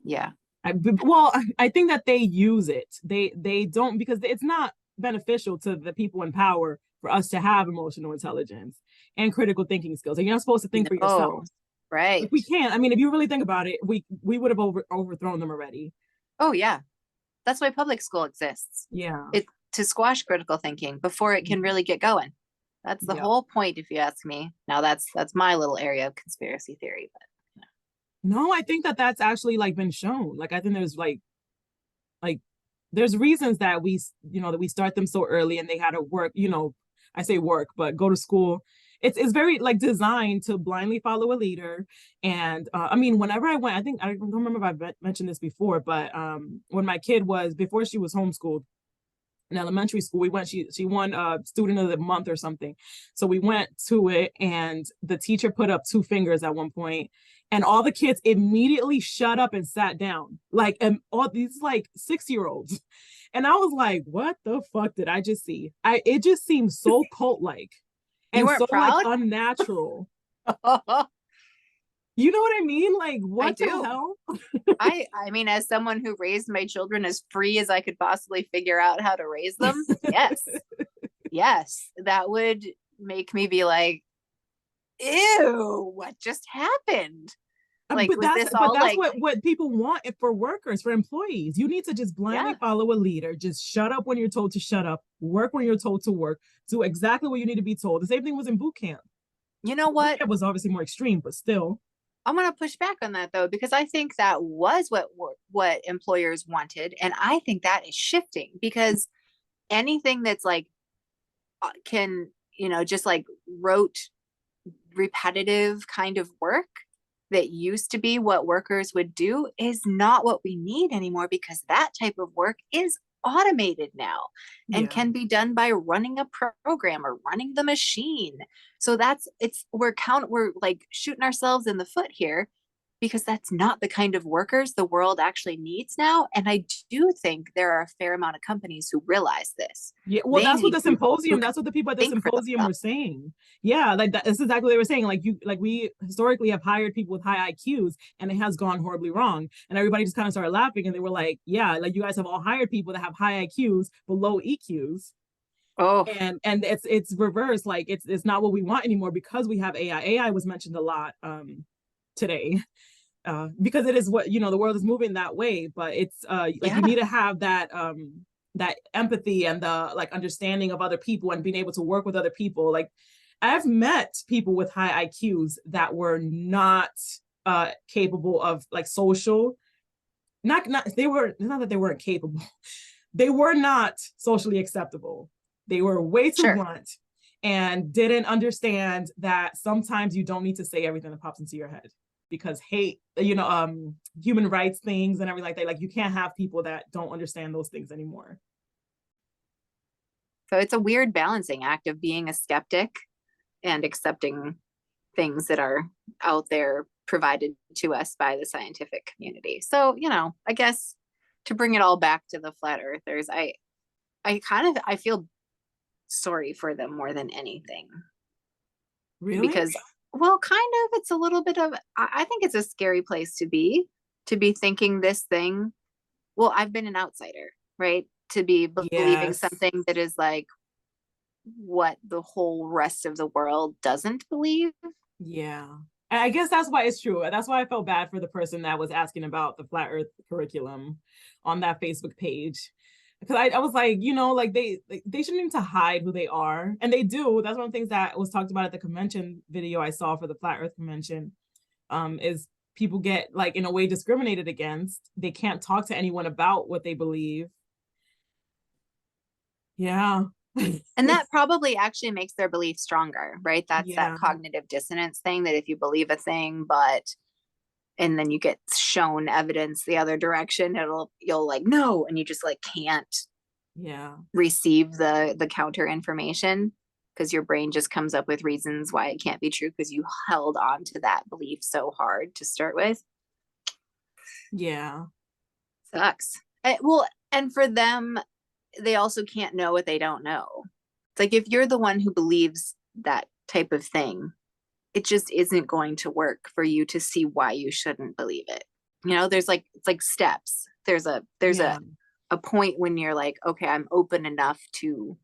Yeah. I think that they use it. They don't because it's not beneficial to the people in power for us to have emotional intelligence and critical thinking skills. And you're not supposed to think for No. yourself. Like Right. we can't. I mean, if you really think about it, we would have overthrown them already. Oh yeah. That's why public school exists. Yeah. It to squash critical thinking before it can really get going. That's the Yep. whole point, if you ask me. Now that's my little area of conspiracy theory, but No, I think that that's actually like been shown. Like I think there's like there's reasons that that we start them so early and they had to work, I say work, but go to school. It's very like designed to blindly follow a leader. And I mean, whenever I went, I think I don't remember if I mentioned this before, but when my kid was before she was homeschooled in elementary school, we went, she won student of the month or something. So we went to it and the teacher put up two fingers at one point and all the kids immediately shut up and sat down. Like and all these like 6-year-olds. And I was like, what the fuck did I just see? It just seemed so cult-like you and weren't so like proud? unnatural. I You know what I mean? Like, what the do. hell? I mean, as someone who raised my children as free as I could possibly figure out how to raise them, yes. Yes, that would make me be like, ew, what just happened? Like, But was that's this but all that's like, what people want for workers, for employees. You need to just blindly yeah, follow a leader. Just shut up when you're told to shut up. Work when you're told to work. Do exactly what you need to be told. The same thing was in boot camp. you know Boot what? camp was obviously more extreme, but still. I'm gonna push back on that though, because I think that was what employers wanted, and I think that is shifting because anything that's like can just like rote repetitive kind of work that used to be what workers would do is not what we need anymore because that type of work is automated now and Yeah. can be done by running a program or running the machine. So we're like shooting ourselves in the foot here because that's not the kind of workers the world actually needs now. And I do think there are a fair amount of companies who realize this. Yeah, well, They that's what need the people who symposium, can that's what the people at the think for symposium themselves. were saying. Yeah, like that's exactly what they were saying. Like we historically have hired people with high IQs and it has gone horribly wrong. And everybody just kind of started laughing and they were like, yeah, like you guys have all hired people that have high IQs but low EQs. Oh, And it's reversed. Like it's not what we want anymore because we have AI. AI was mentioned a lot today. Because it is what, the world is moving that way, but it's like yeah. you need to have that empathy and the like understanding of other people and being able to work with other people. Like I've met people with high IQs that were not capable of like social, not they were, it's not that they weren't capable, they were not socially acceptable. They were way too Sure. blunt and didn't understand that sometimes you don't need to say everything that pops into your head because hate, human rights things and everything like that. Like you can't have people that don't understand those things anymore. So it's a weird balancing act of being a skeptic and accepting things that are out there provided to us by the scientific community. So, I guess to bring it all back to the flat earthers, I feel sorry for them more than anything Really? because, well, kind of, it's a little bit of, I think it's a scary place to be thinking this thing. Well, I've been an outsider, right? To be believing Yes. something that is like what the whole rest of the world doesn't believe. Yeah. And I guess that's why it's true. That's why I felt bad for the person that was asking about the flat earth curriculum on that Facebook page. Because I was like, like they shouldn't need to hide who they are. And they do. That's one of the things that was talked about at the convention video I saw for the flat earth convention. Is people get like in a way discriminated against. They can't talk to anyone about what they believe. Yeah. And that probably actually makes their belief stronger, right? That's that Yeah. cognitive dissonance thing that if you believe a thing, and then you get shown evidence the other direction, you'll like, no, and you just like can't Yeah. receive the counter information because your brain just comes up with reasons why it can't be true because you held on to that belief so hard to start with. Yeah. Sucks. Well, and for them, they also can't know what they don't know. It's like if you're the one who believes that type of thing, it just isn't going to work for you to see why you shouldn't believe it. There's like it's like steps. There's Yeah. a point when you're like, okay, I'm open enough to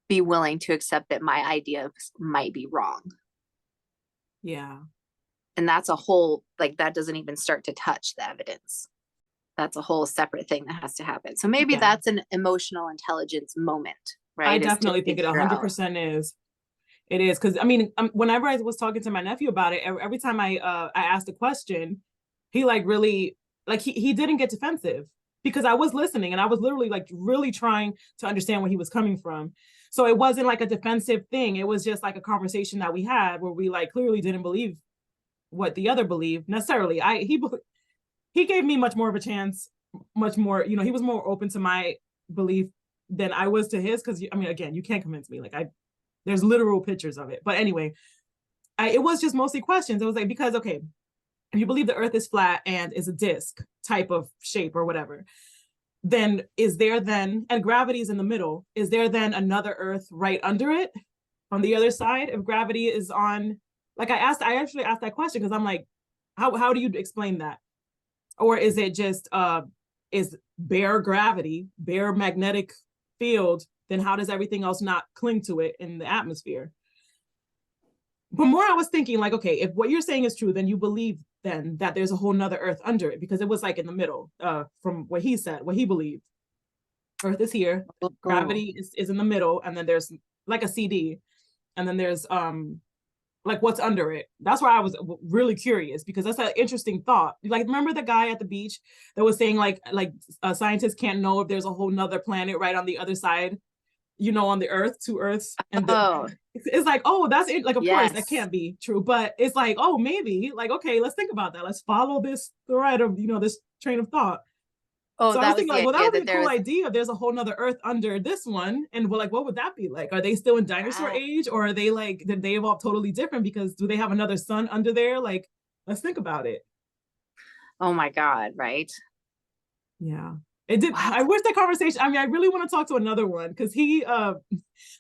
be willing to accept that my ideas might be wrong. Yeah. And that's a whole like that doesn't even start to touch the evidence. That's a whole separate thing that has to happen. So maybe Yeah. that's an emotional intelligence moment, I right? Is to definitely think it figure out. 100% is. It is because I mean, whenever I was talking to my nephew about it, every time I asked a question, he like really like he didn't get defensive because I was listening and I was literally like really trying to understand where he was coming from. So it wasn't like a defensive thing. It was just like a conversation that we had where we like clearly didn't believe what the other believed necessarily. He gave me much more of a chance, much more, he was more open to my belief than I was to his. Cause I mean, again, you can't convince me. Like there's literal pictures of it. But anyway, it was just mostly questions. It was like, because, okay, if you believe the earth is flat and is a disc type of shape or whatever, then is there then, and gravity is in the middle, is there then another earth right under it on the other side? If gravity is on, like I actually asked that question because I'm like, how do you explain that? Or is it just is bare gravity, bare magnetic field, then how does everything else not cling to it in the atmosphere? But more I was thinking like, okay, if what you're saying is true, then you believe then that there's a whole nother earth under it because it was like in the middle from what he said, what he believed. Earth is here, Oh, gravity is in the middle, and then there's like a CD, and then there's like what's under it. That's why I was really curious because that's an interesting thought. Like remember the guy at the beach that was saying like scientists can't know if there's a whole nother planet right on the other side, on the earth, two earths, and oh, it's like, oh, that's it. Like of course that yes. can't be true, but it's like, oh, maybe like, okay, let's think about that, let's follow this thread of this train of thought. Oh, So I was that was thinking the like, well, that idea would be that a there cool was idea if there's a whole nother earth under this one. And we're like, what would that be like? Are they still in dinosaur right. age, or are they like, did they evolve totally different? Because do they have another sun under there? Like, Let's think about it. Oh my God, right? Yeah. It did. Wow. I wish that conversation. I mean, I really want to talk to another one because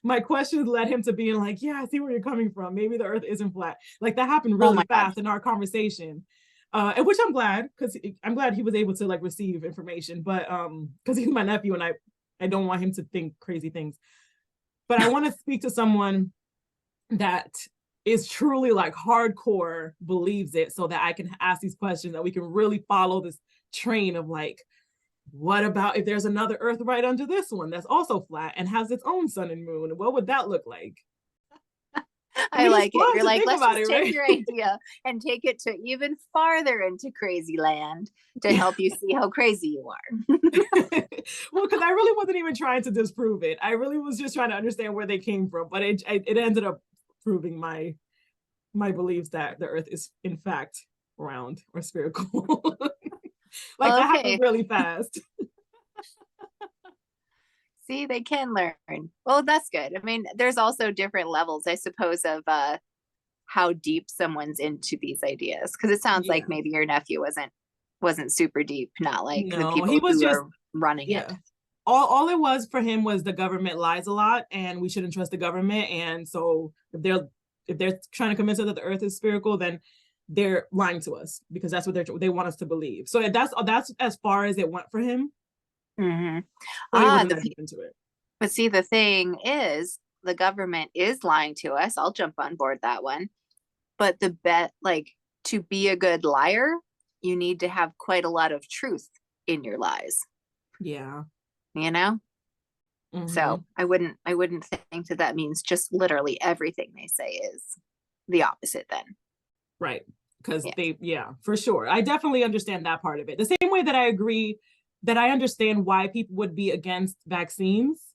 my questions led him to being like, yeah, I see where you're coming from. Maybe the earth isn't flat. Like that happened Oh really my God. fast in our conversation. And which I'm glad because I'm glad he was able to like receive information, but because he's my nephew and I don't want him to think crazy things. But I want to speak to someone that is truly like hardcore believes it so that I can ask these questions that we can really follow this train of like, what about if there's another Earth right under this one that's also flat and has its own sun and moon? What would that look like? I I mean, it's like it. fun You're to like, think let's about it, just take right? your idea and take it to even farther into crazy land to help you see how crazy you are. Well, because I really wasn't even trying to disprove it. I really was just trying to understand where they came from, but it ended up proving my beliefs that the Earth is in fact round or spherical. Like that happened Okay. really fast. See, they can learn. Well, that's good. I mean, there's also different levels, I suppose, of how deep someone's into these ideas. Because it sounds like Yeah. maybe your nephew wasn't super deep, not like the No, he people was who just are running it. yeah. All it was for him was the government lies a lot and we shouldn't trust the government. And so if they're trying to convince us that the earth is spherical, then they're lying to us because that's what they want us to believe. So that's as far as it went for him. Mm-hmm. So he Ah, wasn't that deep into it. but see, the thing is, the government is lying to us. I'll jump on board that one. But the bet, like, to be a good liar, you need to have quite a lot of truth in your lies, Yeah. you know? Hmm. So I wouldn't think that that means just literally everything they say is the opposite then. Right. Because Yeah. yeah, for sure. I definitely understand that part of it. The same way that I agree that I understand why people would be against vaccines.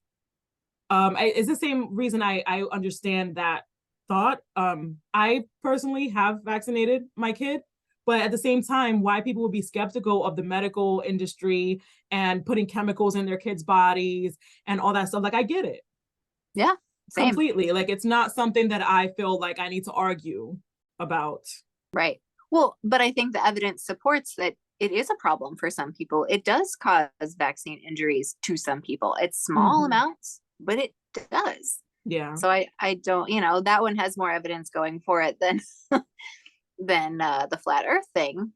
It's the same reason I understand that thought. I personally have vaccinated my kid, but at the same time, why people would be skeptical of the medical industry and putting chemicals in their kids' bodies and all that stuff. Like I get it Yeah. Same. completely. Like it's not something that I feel like I need to argue about. Right. Well, but I think the evidence supports that it is a problem for some people. It does cause vaccine injuries to some people. It's small Mhm. amounts, but it does. Yeah. So I don't, that one has more evidence going for it than the flat earth thing.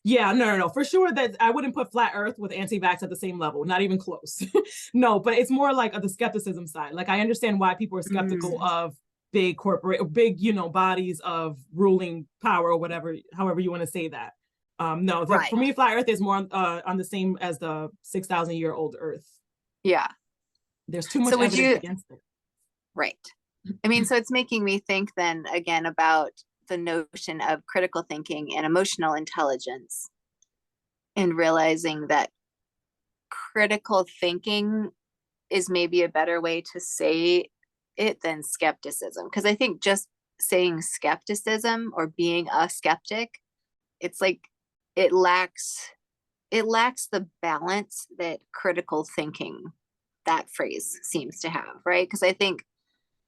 Yeah, no, for sure that I wouldn't put flat earth with anti-vax at the same level, not even close. No, but it's more like the skepticism side. Like I understand why people are skeptical Mm, of big corporate, big, bodies of ruling power or whatever, however you want to say that. No, right. for me, flat earth is more on the same as the 6,000-year-old earth. Yeah. There's too much So would evidence you, against it. right. I mean, so it's making me think then again about the notion of critical thinking and emotional intelligence and realizing that critical thinking is maybe a better way to say it than skepticism. Because I think just saying skepticism or being a skeptic, it's like it lacks it lacks the balance that critical thinking, that phrase, seems to have, right? Because I think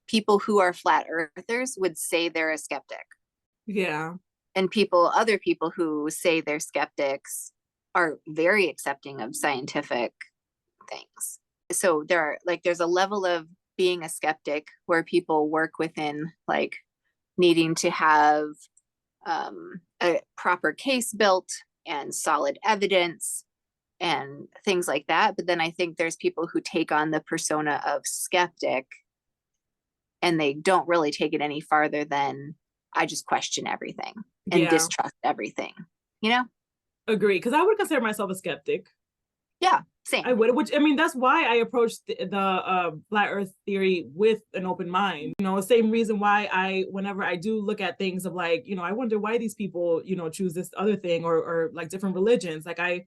people who are flat earthers would say they're a skeptic, Yeah. and other people who say they're skeptics are very accepting of scientific things. So there's a level of being a skeptic where people work within like needing to have a proper case built and solid evidence and things like that. But then I think there's people who take on the persona of skeptic and they don't really take it any farther than I just question everything and Yeah. distrust everything, you know? Agree. Because I would consider myself a skeptic. Yeah, I same. would, which I mean, that's why I approached the flat Earth theory with an open mind. Same reason why whenever I do look at things of like, I wonder why these people, choose this other thing or like different religions. Like I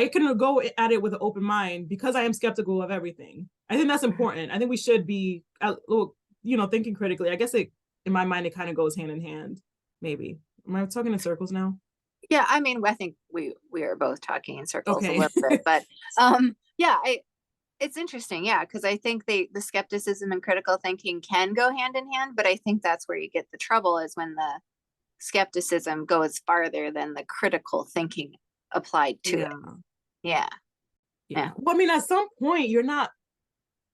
can go at it with an open mind because I am skeptical of everything. I think that's important. I think we should be, thinking critically. I guess in my mind, it kind of goes hand in hand. Maybe. Am I talking in circles now? Yeah, I mean, I think we are both talking in circles a Okay. little bit, but yeah, it's interesting, yeah, because I think the skepticism and critical thinking can go hand in hand, but I think that's where you get the trouble is when the skepticism goes farther than the critical thinking applied to it. Yeah. Yeah. Yeah. Yeah. Well, I mean, at some point, you're not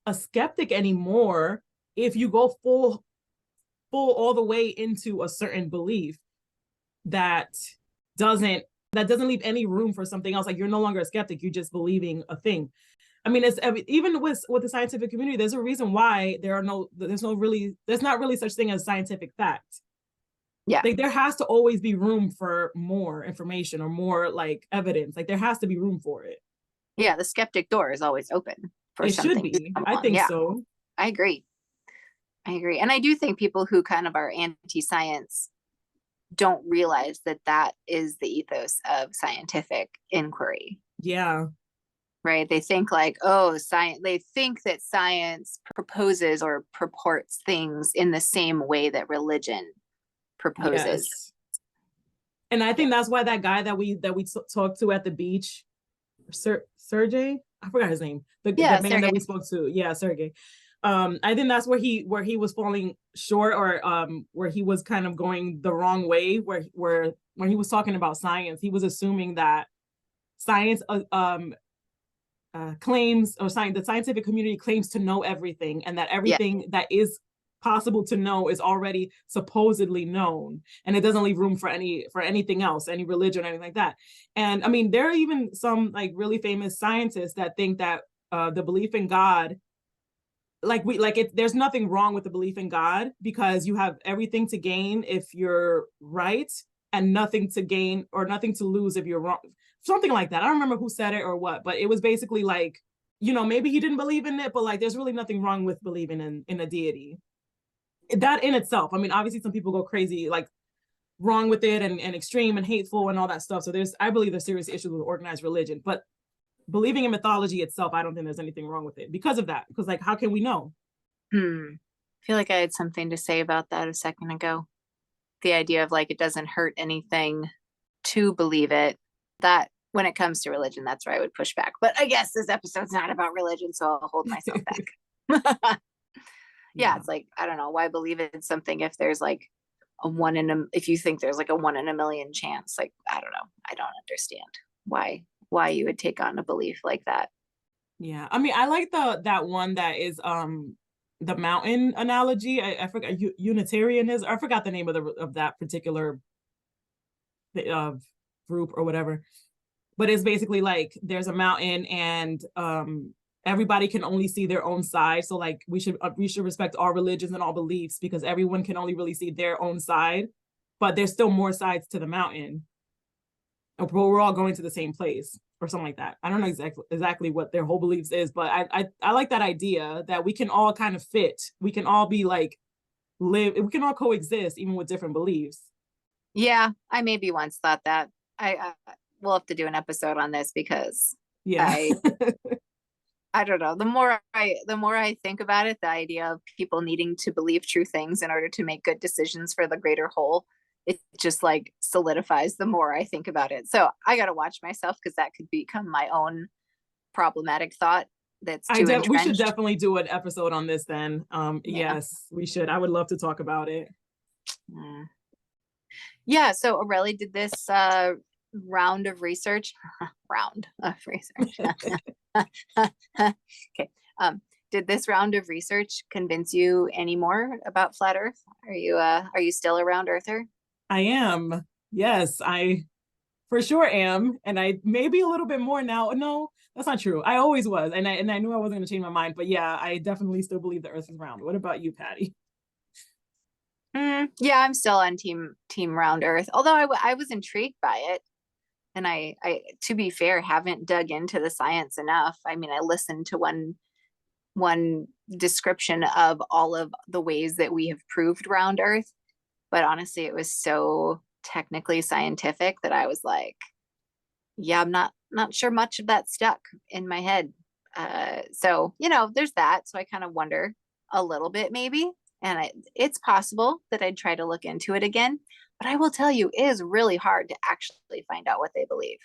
a skeptic anymore if you go full all the way into a certain belief that doesn't leave any room for something else. Like you're no longer a skeptic, you're just believing a thing. I mean, it's even with the scientific community, there's a reason why there's not really such thing as scientific fact. Yeah. Like there has to always be room for more information or more like evidence. Like there has to be room for it. Yeah. The skeptic door is always open for It should something to be. come I along. think Yeah. so. I agree. I agree. And I do think people who kind of are anti-science don't realize that that is the ethos of scientific inquiry. Yeah. Right? They think like, oh, science, they think that science proposes or purports things in the same way that religion proposes. Yes. And I think that's why that guy that we talked to at the beach, Sergey, I forgot his name, the man that we spoke to. Yeah, Sergey. I think that's where he was falling short, or where he was kind of going the wrong way, where when he was talking about science, he was assuming that science claims, or the scientific community claims to know everything, and that everything that is possible to know is already supposedly known, and it doesn't leave room for anything else, any religion or anything like that. And I mean, there are even some like really famous scientists that think that the belief in God, there's nothing wrong with the belief in God, because you have everything to gain if you're right, and nothing to gain or nothing to lose if you're wrong, something like that. I don't remember who said it or what, but it was basically like, maybe he didn't believe in it, but like there's really nothing wrong with believing in a deity. That in itself, I mean, obviously some people go crazy, like wrong with it, and extreme and hateful and all that stuff. So I believe there's serious issues with organized religion, but believing in mythology itself, I don't think there's anything wrong with it because of that. Because like, how can we know? I feel like I had something to say about that a second ago. The idea of like, it doesn't hurt anything to believe it. That when it comes to religion, that's where I would push back. But I guess this episode's not about religion, so I'll hold myself back. Yeah, it's like, I don't know, why believe in something if there's like if you think there's like a 1 in a million chance. Like, I don't know. I don't understand why you would take on a belief like that. Yeah. I mean, I like that one that is the mountain analogy. I forgot, Unitarianism. I forgot the name of that particular group or whatever. But it's basically like there's a mountain, and everybody can only see their own side. So like we should respect all religions and all beliefs, because everyone can only really see their own side, but there's still more sides to the mountain. But we're all going to the same place, or something like that. I don't know exactly what their whole beliefs is, but I like that idea that we can all kind of fit. We can all be like we can all coexist even with different beliefs. Yeah, I maybe once thought that. I we'll have to do an episode on this, because yeah. I don't know. The more I think about it, the idea of people needing to believe true things in order to make good decisions for the greater whole, it just like solidifies the more I think about it. So I got to watch myself, because that could become my own problematic thought that's too entrenched. We should definitely do an episode on this then. Yes, we should. I would love to talk about it. Yeah, so Aurelie did this round of research. Okay. Did this round of research convince you any more about flat Earth? Are you still a round earther? I am. Yes, I for sure am, and I maybe a little bit more now. No, that's not true. I always was, and I knew I wasn't going to change my mind. But yeah, I definitely still believe the Earth is round. What about you, Patty? Yeah, I'm still on team round Earth. Although I was intrigued by it, and I to be fair, haven't dug into the science enough. I mean, I listened to one description of all of the ways that we have proved round Earth, but honestly, it was so technically scientific that I was like, yeah, I'm not sure much of that stuck in my head. So there's that. So I kind of wonder a little bit maybe, and it's possible that I'd try to look into it again. But I will tell you, it is really hard to actually find out what they believe.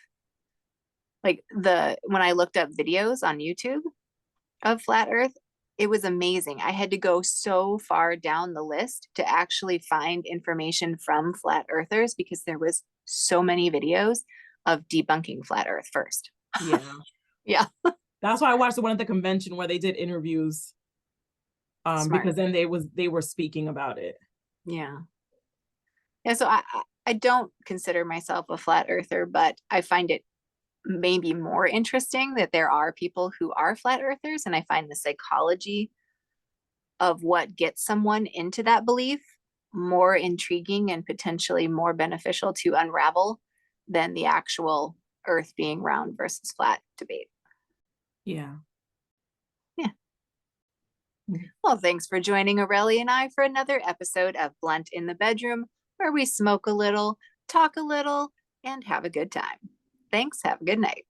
Like when I looked up videos on YouTube of flat Earth, It was amazing. I had to go so far down the list to actually find information from flat earthers because there was so many videos of debunking flat earth first. Yeah. Yeah. That's why I watched the one at the convention where they did interviews. Smart. Because then they were speaking about it. Yeah. Yeah. So I don't consider myself a flat earther, but I find it maybe more interesting that there are people who are flat earthers, and I find the psychology of what gets someone into that belief more intriguing and potentially more beneficial to unravel than the actual earth being round versus flat debate. Yeah. Yeah. Well, thanks for joining Aurelie and I for another episode of Blunt in the Bedroom, where we smoke a little, talk a little, and have a good time. Thanks. Have a good night.